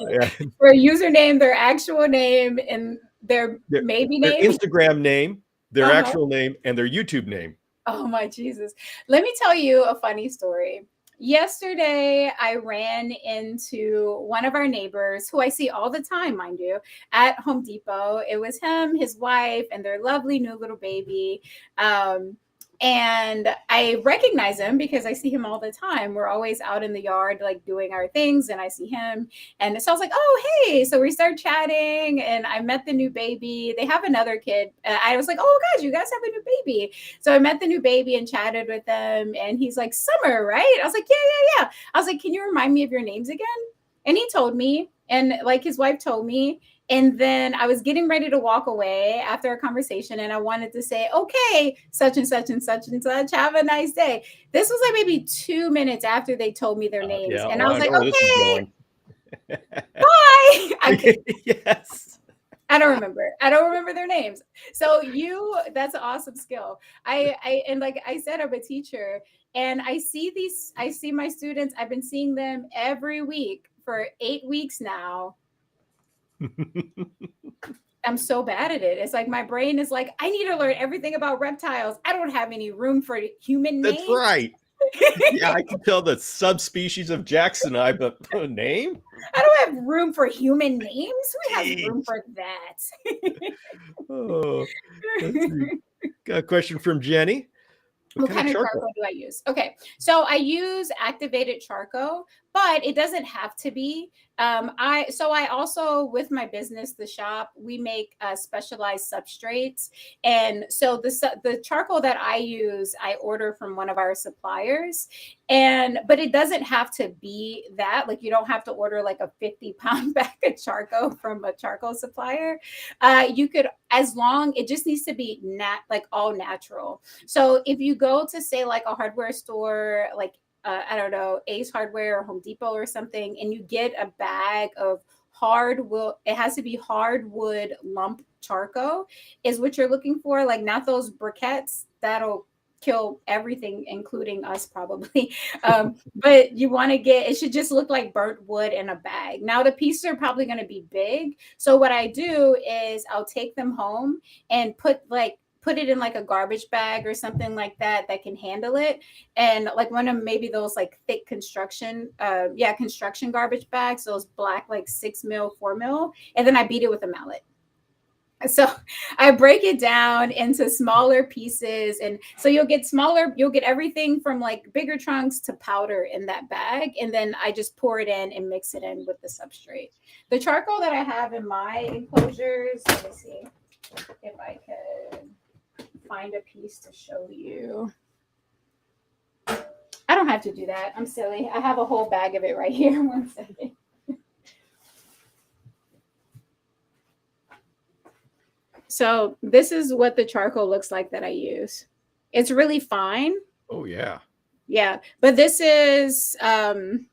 Yeah. for a username, their actual name, and their Their, maybe their name. Instagram name, their Uh-huh. actual name, and their YouTube name. Oh my Jesus. Let me tell you a funny story. Yesterday, I ran into one of our neighbors who I see all the time, mind you, at Home Depot. It was him, his wife, and their lovely new little baby. And I recognize him because I see him all the time. We're always out in the yard, like doing our things, and I see him. And so I was like, oh, hey. So we start chatting, and I met the new baby. They have another kid. I was like, oh, gosh, you guys have a new baby. So I met the new baby and chatted with them. And he's like, Summer, right? I was like, yeah. I was like, can you remind me of your names again? And he told me, and like his wife told me. And then I was getting ready to walk away after a conversation, and I wanted to say, okay, such and such and such and such, have a nice day. This was like maybe 2 minutes after they told me their names. Yeah, And well, I I was know like, where this is okay, going. bye. Yes. I don't remember their names. So that's an awesome skill. And like I said, I'm a teacher, and I see my students, I've been seeing them every week for 8 weeks now. I'm so bad at it. It's like my brain is like, I need to learn everything about reptiles. I don't have any room for human That's names. right. Yeah, I can tell the subspecies of Jackson eye, but a name? I don't have room for human names. Who has Jeez. room for that? Oh, let's see. Got a question from Jenny. What kind of charcoal do I use? Okay, so I use activated charcoal, but it doesn't have to be. I also, with my business, the shop, we make specialized substrates, and so the charcoal that I use, I order from one of our suppliers, but it doesn't have to be that. Like, you don't have to order like a 50-pound bag of charcoal from a charcoal supplier. You could, as long it just needs to be like all natural. So if you go to, say, like a hardware store, like I don't know, Ace Hardware or Home Depot or something, and you get a bag of hardwood, it has to be hardwood lump charcoal is what you're looking for, like not those briquettes that'll kill everything, including us probably. But you want to it should just look like burnt wood in a bag. Now the pieces are probably going to be big. So what I do is I'll take them home and put it in like a garbage bag or something like that can handle it. And like one of maybe those like thick construction garbage bags, those black, like 6 mil, 4 mil. And then I beat it with a mallet. So I break it down into smaller pieces. And so you'll get everything from like bigger chunks to powder in that bag. And then I just pour it in and mix it in with the substrate. The charcoal that I have in my enclosures, let me see if I could find a piece to show you. I don't have to do that. I'm silly. I have a whole bag of it right here. 1 second. So this is what the charcoal looks like that I use. It's really fine. Oh yeah. Yeah, but this is the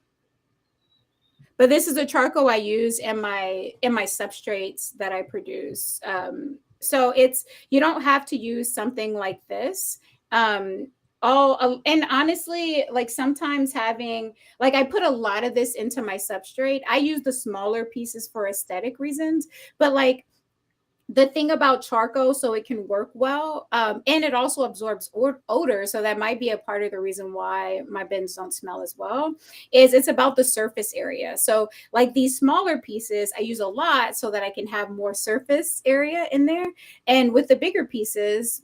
charcoal I use in my substrates that I produce. So you don't have to use something like this. And honestly, like sometimes having, like, I put a lot of this into my substrate. I use the smaller pieces for aesthetic reasons, but like the thing about charcoal, so it can work well, and it also absorbs odor, so that might be a part of the reason why my bins don't smell as well, is it's about the surface area. So like these smaller pieces I use a lot so that I can have more surface area in there, and with the bigger piece,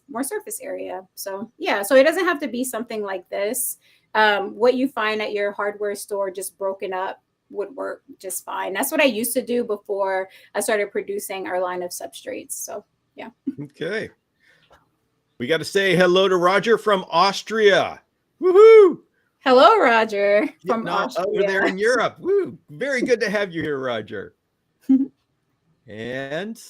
more surface area. So yeah, so it doesn't have to be something like this. What you find at your hardware store just broken up would work just fine. That's what I used to do before I started producing our line of substrates. So yeah. Okay. We got to say hello to Roger from Austria. Woohoo! Hello, Roger from Austria. Over there in Europe. Woo! Very good to have you here, Roger. And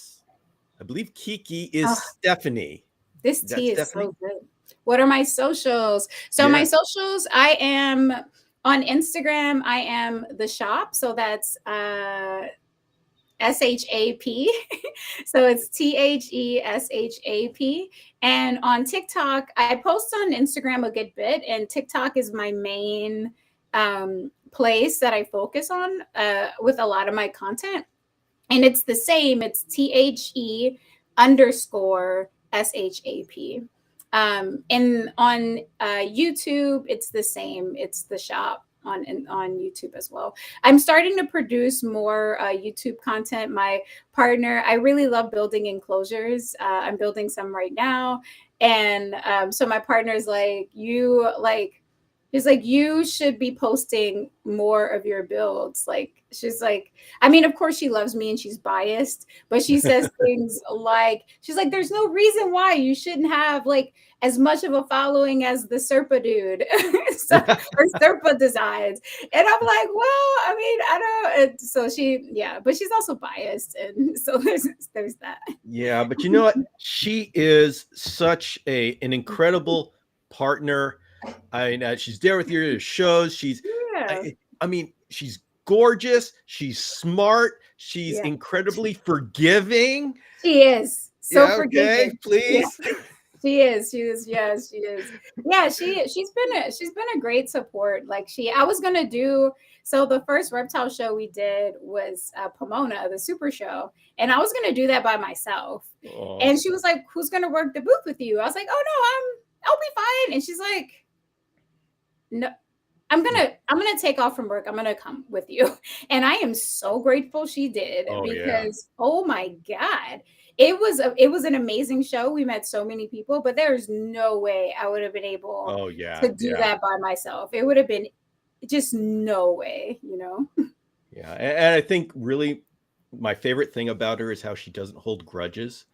I believe Kiki is Stephanie. This tea is so good. What are my socials? So my socials, I am On Instagram, I am the shop. So that's SHAP. So it's THESHAP. And on TikTok, I post on Instagram a good bit, and TikTok is my main place that I focus on with a lot of my content. And it's the same, it's THE_SHAP. And on YouTube, it's the same, it's the shop on YouTube as well. I'm starting to produce more YouTube content. My partner, I really love building enclosures. I'm building some right now. And so my partner's like, he's like, you should be posting more of your builds. Like, she's like, I mean, of course she loves me and she's biased, but she says things like, she's like, there's no reason why you shouldn't have like as much of a following as the Serpa dude so, or Serpa designs. And I'm like, well, I mean, I don't. And so she, yeah, but she's also biased. And so there's that. Yeah, but you know what? She is such an incredible partner. I mean, she's there with your shows. Yeah. I mean, she's gorgeous. She's smart. She's incredibly forgiving. She is so forgiving. Okay, please. Yeah. She is. Yes, she is. Yeah, she's been a great support. Like I was gonna do. So the first reptile show we did was Pomona, the super show, and I was gonna do that by myself. Oh. And she was like, "Who's gonna work the booth with you?" I was like, "Oh no, I'll be fine." And she's like, "No, I'm gonna take off from work. I'm gonna come with you." And I am so grateful she did because oh my God. It was an amazing show. We met so many people, but there's no way I would have been able to do that by myself. It would have been just no way, you know? Yeah. And I think really my favorite thing about her is how she doesn't hold grudges.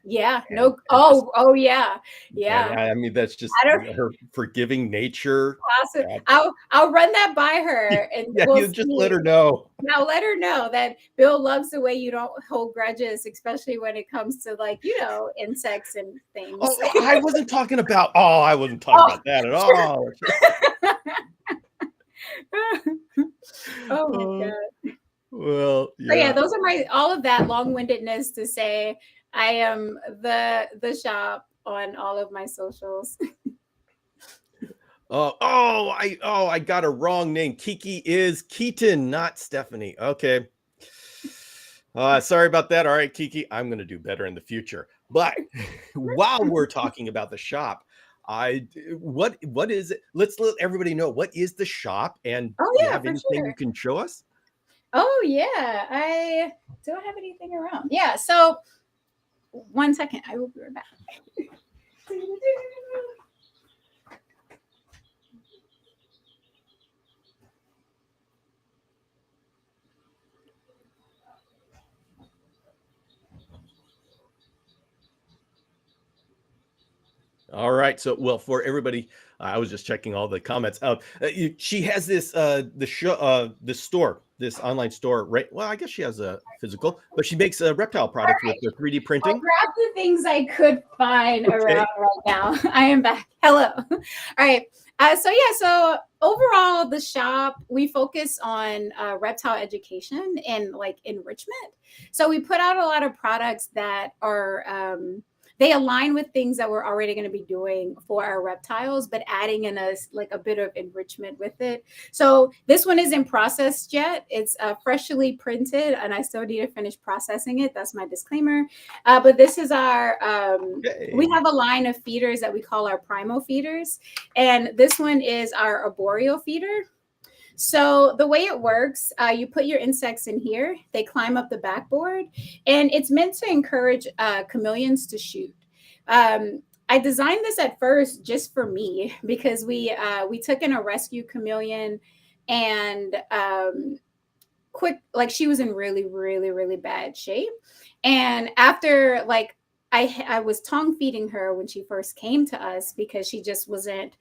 Yeah. No. Oh yeah. Yeah. I mean, that's just her forgiving nature. Awesome. I'll run that by her and you just let her know. Now let her know that Bill loves the way you don't hold grudges, especially when it comes to like, you know, insects and things. Oh, I wasn't talking about about that at all. Oh my God. Well, So yeah, those are all of that long-windedness to say I am the shop on all of my socials. I got a wrong name. Kiki is Keaton, not Stephanie. Okay. Sorry about that. All right, Kiki, I'm going to do better in the future. But while we're talking about the shop, what is it? Let's let everybody know, what is the shop, and do you have anything you can show us? Oh yeah, I have anything around. Yeah, so 1 second, I will be right back. All right. So, well, for everybody, I was just checking all the comments. She has this this store, this online store, right? Well, I guess she has a physical, but she makes a reptile product with the 3D printing. I'll grab the things I could find around right now. I am back. Hello. All right. So overall, the shop, we focus on reptile education and like enrichment. So we put out a lot of products that are they align with things that we're already going to be doing for our reptiles, but adding in a bit of enrichment with it. So this one isn't processed yet. It's freshly printed, and I still need to finish processing it. That's my disclaimer. But this is our, we have a line of feeders that we call our primo feeders. And this one is our arboreal feeder. So the way it works, you put your insects in here, they climb up the backboard, and it's meant to encourage chameleons to shoot. I designed this at first just for me because we took in a rescue chameleon, and she was in really, really, really bad shape. And after I was tongue feeding her when she first came to us because she just wasn't,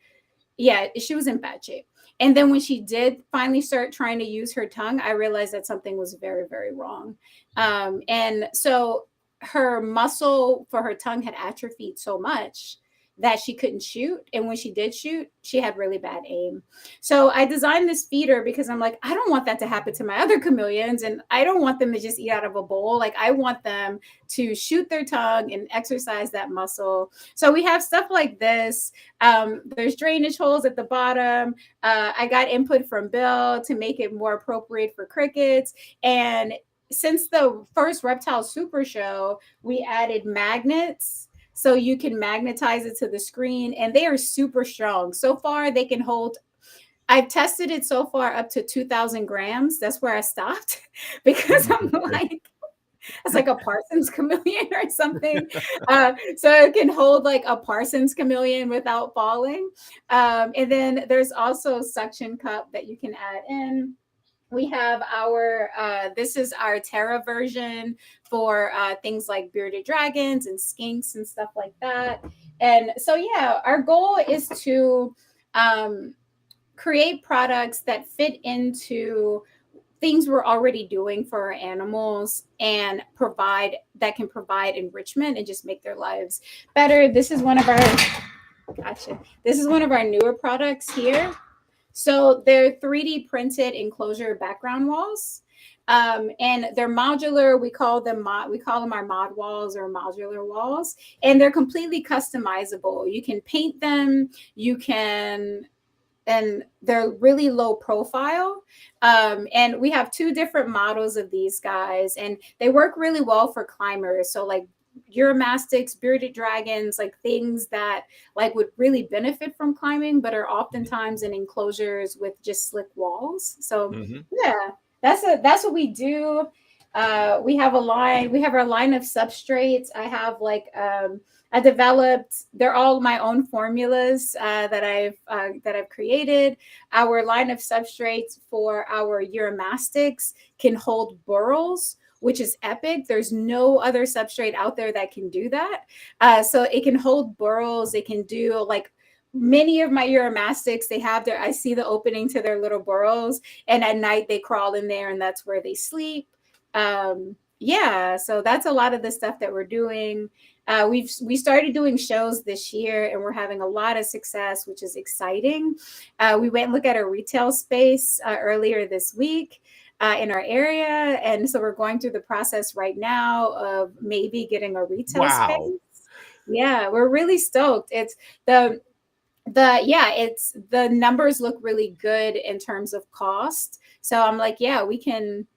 she was in bad shape. And then when she did finally start trying to use her tongue, I realized that something was very, very wrong. And so her muscle for her tongue had atrophied so much that she couldn't shoot. And when she did shoot, she had really bad aim. So I designed this feeder because I'm like, I don't want that to happen to my other chameleons. And I don't want them to just eat out of a bowl. Like, I want them to shoot their tongue and exercise that muscle. So we have stuff like this. There's drainage holes at the bottom. I got input from Bill to make it more appropriate for crickets. And since the first Reptile Super Show, we added magnets so you can magnetize it to the screen, and they are super strong. So far, they can hold. I've tested it so far up to 2,000 grams. That's where I stopped because I'm like, it's like a Parsons chameleon or something. So it can hold like a Parsons chameleon without falling. And then there's also a suction cup that you can add in. We have our, this is our Terra version for things like bearded dragons and skinks and stuff like that. And so, yeah, our goal is to create products that fit into things we're already doing for our animals and that can provide enrichment and just make their lives better. This is one of our, This is one of our newer products here. So they're 3D printed enclosure background walls. And they're modular. We call them our mod walls or modular walls, and they're completely customizable. You can paint them, and they're really low profile. And we have 2 different models of these guys, and they work really well for climbers. So like Uromastyx, bearded dragons, like things that like would really benefit from climbing, but are oftentimes in enclosures with just slick walls. So yeah, that's what we do. We have our line of substrates. I have like I developed, they're all my own formulas that I've created. Our line of substrates for our Uromastyx can hold burls, which is epic. There's no other substrate out there that can do that. So it can hold burls. It can do like many of my Uromastyx, I see the opening to their little burrows, and at night they crawl in there, and that's where they sleep. Yeah, so that's a lot of the stuff that we're doing. We started doing shows this year, and we're having a lot of success, which is exciting. We went and looked at a retail space earlier this week in our area, and so we're going through the process right now of maybe getting a retail space. Yeah, we're really stoked. It's the numbers look really good in terms of cost. So I'm like, yeah, we can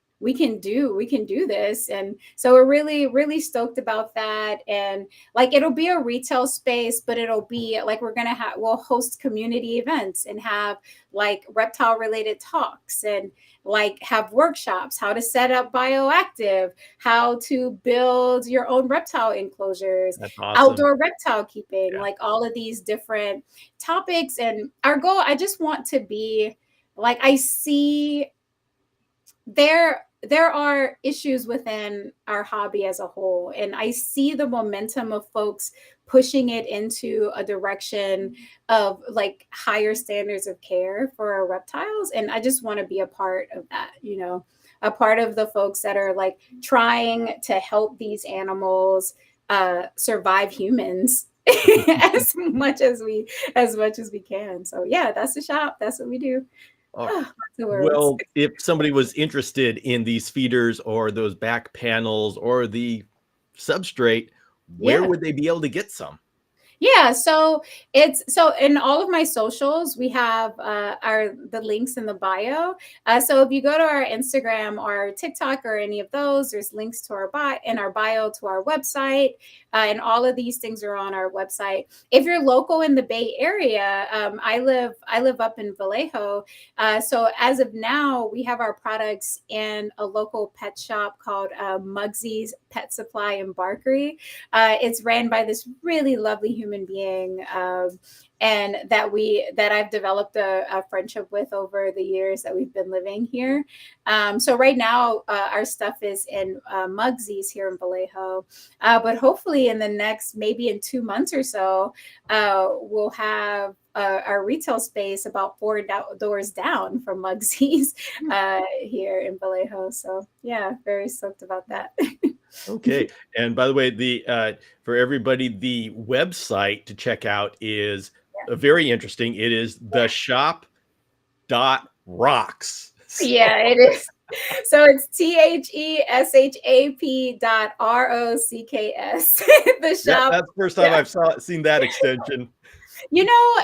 do this. And so we're really, really stoked about that. And like, it'll be a retail space, but it'll be like, we'll host community events and have like reptile related talks and like have workshops, how to set up bioactive, how to build your own reptile enclosures, outdoor reptile keeping, like all of these different topics. And our goal, I just want to be like, I see there are issues within our hobby as a whole, and I see the momentum of folks pushing it into a direction of like higher standards of care for our reptiles, and I just want to be a part of that, a part of the folks that are like trying to help these animals survive humans as much as we can. So yeah, that's the shop. That's what we do. Well, if somebody was interested in these feeders or those back panels or the substrate, where would they be able to get some? Yeah, so in all of my socials, we have the links in the bio. So if you go to our Instagram or TikTok or any of those, there's links to our bio to our website, and all of these things are on our website. If you're local in the Bay Area, I live up in Vallejo. So as of now, we have our products in a local pet shop called Mugsy's Pet Supply in Barkery. It's ran by this really lovely human being, and that I've developed a friendship with over the years that we've been living here. So right now, our stuff is in Mugsy's here in Vallejo, but hopefully maybe in 2 months or so, we'll have our retail space about 4 doors down from Mugsy's here in Vallejo. So yeah, very stoked about that. Okay. And by the way, the for everybody, the website to check out is very interesting. It is the shop dot rocks. Yeah, it is. So it's THESHAP.ROCKS. The Yep, shop. that's the first time Yeah. I've seen that extension. You know,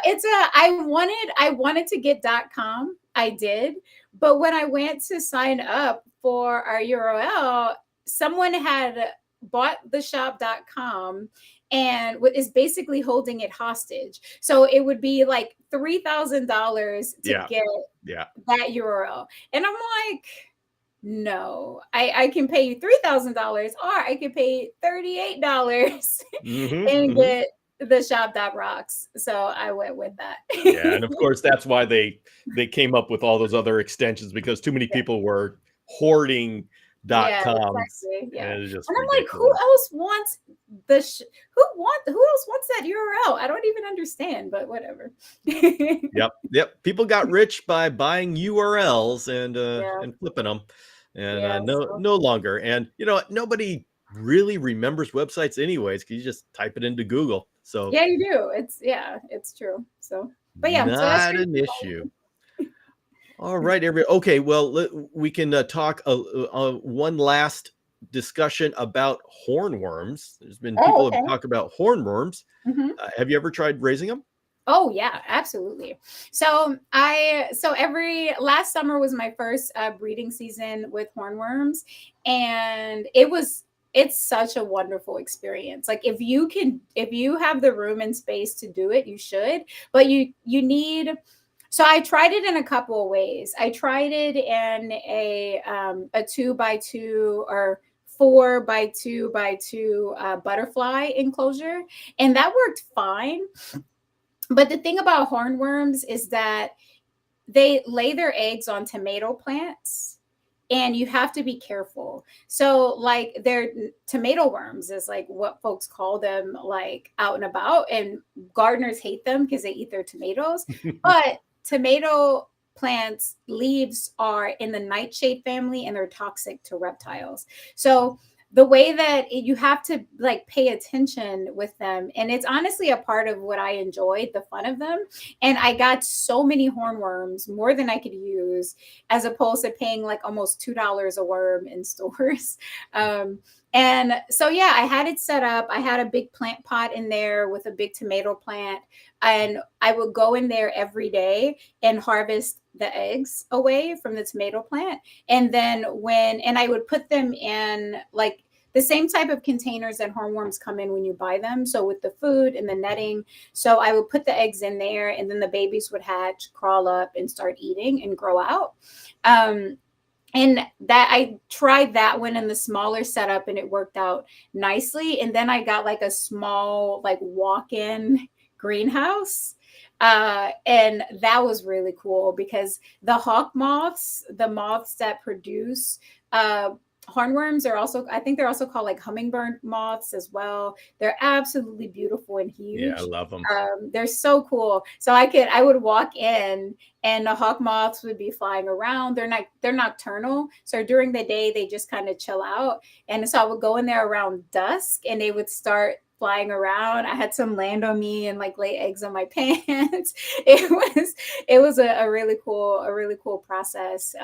I wanted to get .com. I did, but when I went to sign up for our URL, someone had bought the shop.com and is basically holding it hostage. So it would be like $3,000 to Yeah. get Yeah. that URL. And I'm like, no, I can pay you $3,000 or I can pay $38 and Hmm. get the shop.rocks. So I went with that. Yeah, and of course that's why they came up with all those other extensions because too many Yeah. people were hoarding Yeah, .coms, exactly. Yeah. and it's just And I'm like, who ridiculous. else wants who else wants that URL? I don't even understand, but whatever. Yep, yep. People got rich by buying URLs Yeah. and flipping them, and Yeah. So no longer. And you know what? Nobody really remembers websites anyways because you just type it into Google. So yeah, you do. It's true. So but yeah, so that's not pretty an issue. cool. All right, everybody. Okay, well, we can talk one last discussion about hornworms. There's been Oh, people have okay. talked about hornworms. Mhm. Have you ever tried raising them? Oh yeah, absolutely. So every last summer was my first breeding season with hornworms, and it's such a wonderful experience. Like if you have the room and space to do it, you should. But you need. So I tried it in a couple of ways. I tried it in a 2x2 or 4x2x2 butterfly enclosure, and that worked fine. But the thing about hornworms is that they lay their eggs on tomato plants and you have to be careful. So like their tomato worms is like what folks call them like out and about, and gardeners hate them because they eat their tomatoes. But tomato plants leaves are in the nightshade family and they're toxic to reptiles. So the way that you have to like pay attention with them, and it's honestly a part of what I enjoyed, the fun of them. And I got so many hornworms, more than I could use, as opposed to paying like almost $2 a worm in stores. And so yeah, I had it set up. I had a big plant pot in there with a big tomato plant, and I would go in there every day and harvest the eggs away from the tomato plant. And then and I would put them in like the same type of containers that hornworms come in when you buy them. So with the food and the netting. So I would put the eggs in there, and then the babies would hatch, crawl up, and start eating and grow out. And that I tried that one in the smaller setup and it worked out nicely. And then I got like a small like walk-in greenhouse. And that was really cool because the hawk moths, the moths that produce hornworms, are also, I think they're also called like hummingbird moths as well. They're absolutely beautiful and Yeah, I huge. love them. They're so cool. So I would walk in and the hawk moths would be flying around. They're nocturnal. So during the day, they just kind of chill out. And so I would go in there around dusk and they would start flying around. I had some land on me and like lay eggs on my pants. It was a really cool process.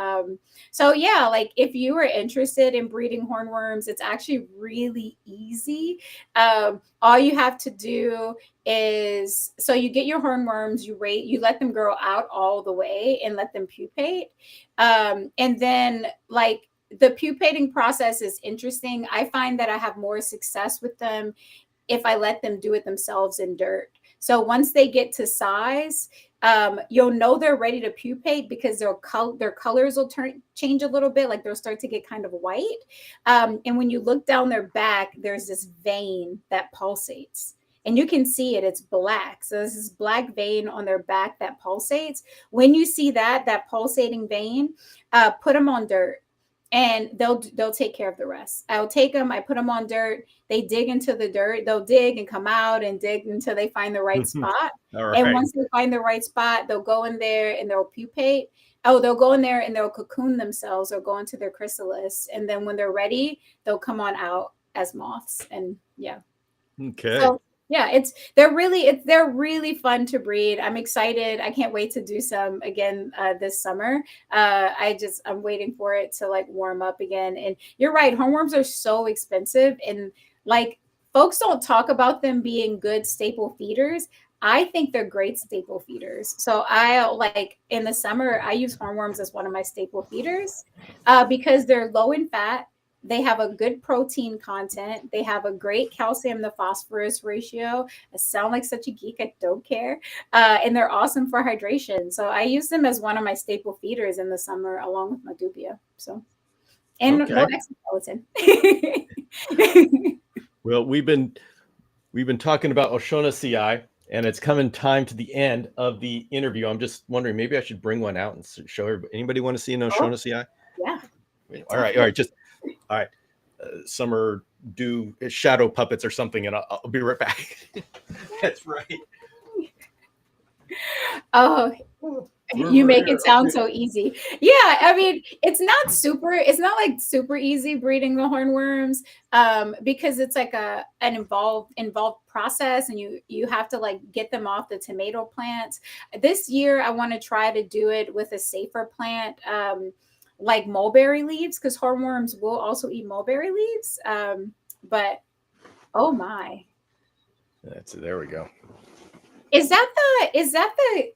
So yeah, like if you are interested in breeding hornworms, it's actually really easy. All you have to do is, so you get your hornworms, you let them grow out all the way and let them pupate. And then like the pupating process is interesting. I find that I have more success with them if I let them do it themselves in dirt. So once they get to size, you'll know they're ready to pupate because their colors will change a little bit. Like they'll start to get kind of white. And when you look down their back, there's this vein that pulsates. And you can see it, it's black. So there's this black vein on their back that pulsates. When you see that pulsating vein, put them on dirt. and they'll take care of the rest. I'll take them, I put them on dirt, they dig into the dirt, they'll dig and come out and dig until they find the right spot. All And right. once they find the right spot, they'll go in there and they'll pupate. Oh, they'll go in there and they'll cocoon themselves or go into their chrysalis. And then when they're ready, they'll come on out as moths. And yeah. Okay. So yeah, they're really fun to breed. I'm excited. I can't wait to do some again this summer. I'm waiting for it to like warm up again. And you're right, hornworms are so expensive, and like folks don't talk about them being good staple feeders. I think they're great staple feeders. So I like in the summer I use hornworms as one of my staple feeders because they're low in fat. They have a good protein content. They have a great calcium to phosphorus ratio. I sound like such a geek. I don't care. And they're awesome for hydration. So I use them as one of my staple feeders in the summer, along with my dubia. So, and no exoskeleton. Well, we've been talking about O'Shaughnessy, and it's coming time to the end of the interview. I'm just wondering, maybe I should bring one out and show everybody. Anybody want to see an O'Shaughnessy? Yeah. All right. All right. Summer, do shadow puppets or something, and I'll be right back. That's right. Oh, you make it sound so easy. Yeah, I mean, it's not like super easy breeding the hornworms because it's like an involved process, and you have to like get them off the tomato plants. This year I want to try to do it with a safer plant, like mulberry leaves, because hornworms will also eat mulberry leaves. But oh my. There we go. Is that the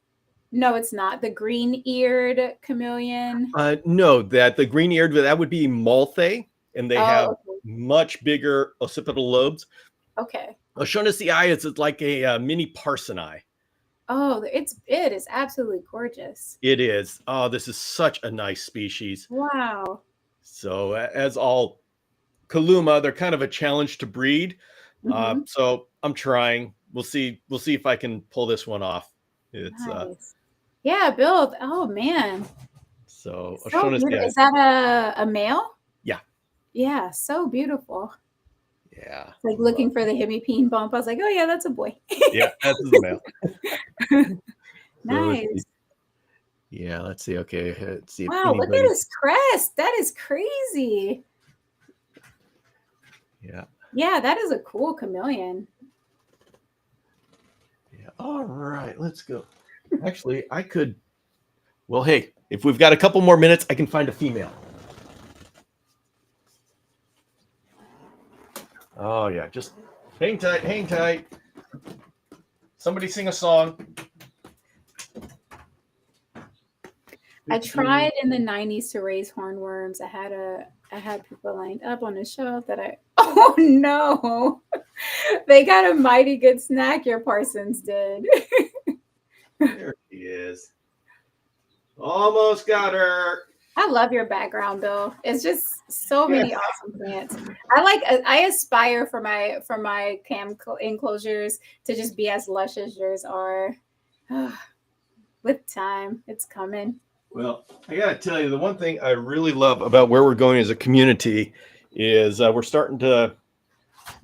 no, it's not the green-eared chameleon. No, the green-eared, that would be Malthae, and they have okay. much bigger occipital lobes. Okay. O'Shaughnessy is like a mini parsoni. Oh, it is absolutely gorgeous. It is. Oh, this is such a nice species. Wow. So as all Kaluma, they're kind of a challenge to breed. So I'm trying. We'll see if I can pull this one off. It's nice. Yeah, Bill. Oh man. So beautiful. Is that a male? Yeah. Yeah, so beautiful. Yeah. Like looking for the hemipean bump. I was like, oh yeah, that's a boy. Yeah, that's a male. Nice. Yeah, let's see. Okay, let's see. Wow, look at his crest. That is crazy. Yeah. Yeah, that is a cool chameleon. Yeah. All right, let's go. Actually, I could. Well, hey, if we've got a couple more minutes, I can find a female. Oh yeah, just hang tight. Somebody sing a song. I tried in the 90s to raise hornworms. I had people lined up on the shelf oh no. They got a mighty good snack, your Parsons did. There she is. Almost got her. I love your background, Bill. It's just so many awesome plants. I aspire for my cam enclosures to just be as lush as yours are. With time, it's coming. Well, I gotta tell you, the one thing I really love about where we're going as a community is we're starting to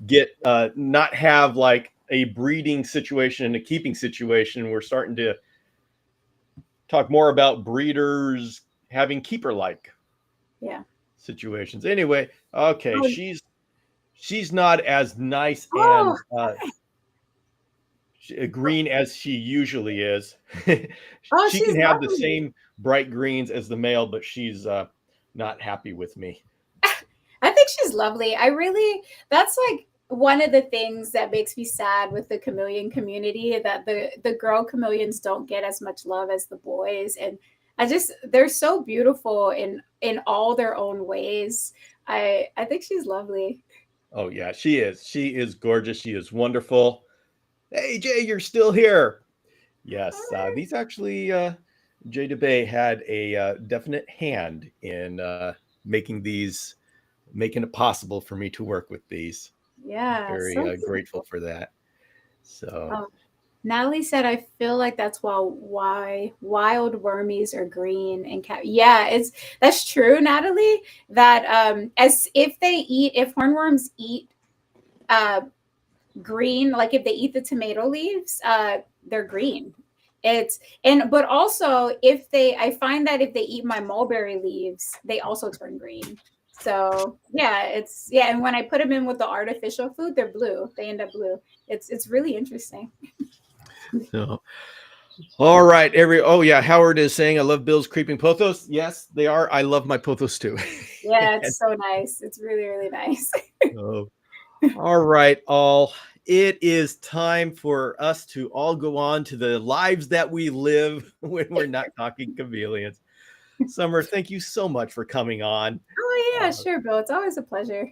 get not have like a breeding situation and a keeping situation. We're starting to talk more about breeders having keeper-like situations. Anyway, okay, she's not as nice and green as she usually is. She can have the same bright greens as the male, but she's not happy with me. I think she's lovely. That's like one of the things that makes me sad with the chameleon community, that the girl chameleons don't get as much love as the boys. And they're so beautiful in all their own ways. I think she's lovely. Oh yeah, she is. She is gorgeous. She is wonderful. Hey Jay, you're still here. Yes, these actually, Jay DeBay had a definite hand in making it possible for me to work with these. Yeah, Very grateful for that. So Natalie said, "I feel like that's why wild wormies are green and yeah, that's true, Natalie. That as if hornworms eat uh, green, like if they eat the tomato leaves, they're green. But also I find that if they eat my mulberry leaves, they also turn green. So yeah, and when I put them in with the artificial food, they're blue. They end up blue. It's really interesting. So, all right, oh yeah, Howard is saying I love Bill's creeping pothos. Yes, they are. I love my pothos too. Yeah, it's so nice. It's really, really nice. Oh, all right, all. It is time for us to all go on to the lives that we live when we're not talking chameleons. Summer, thank you so much for coming on. Oh yeah, Uh, sure, Bill. It's always a pleasure.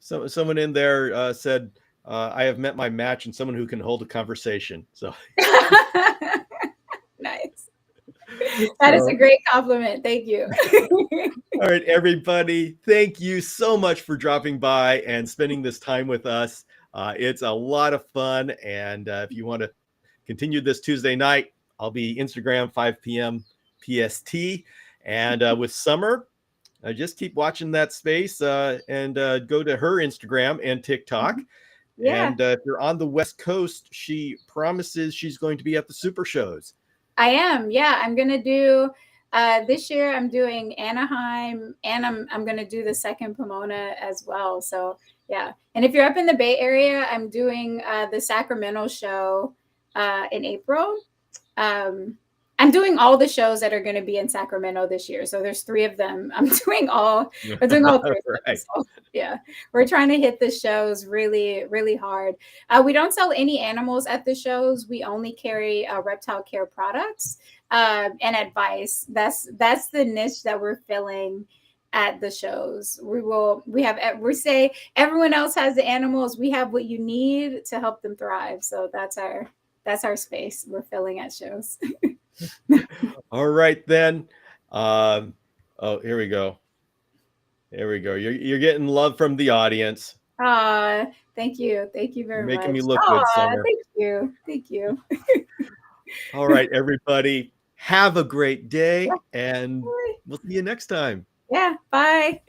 someone in there said, "I have met my match and someone who can hold a conversation." So, Nice. That is a so great compliment. Thank you. all right, everybody, thank you so much for dropping by and spending this time with us. It's a lot of fun, and if you want to continue this Tuesday night, I'll be Instagram 5 p.m. PST, and with Summer. Just keep watching that space and go to her Instagram and TikTok. Yeah, And if you're on the West Coast, she promises she's going to be at the super shows. I am. Yeah, I'm gonna do this year. I'm doing Anaheim, and I'm gonna do the second Pomona as well. So yeah, and if you're up in the Bay Area, I'm doing the Sacramento show in April. I'm doing all the shows that are going to be in Sacramento this year. So there's 3 of them. I'm doing all 3 of them. Right. So, yeah, we're trying to hit the shows really, really hard. We don't sell any animals at the shows. We only carry reptile care products and advice. That's the niche that we're filling at the shows. We say everyone else has the animals. We have what you need to help them thrive. So that's our space we're filling at shows. All right, then. Oh, here we go. There we go. You're getting love from the audience. Thank you. Thank you very You're making much. me look good, Summer. Thank you. Thank you. All right, everybody. Have a great day, and we'll see you next time. Yeah. Bye.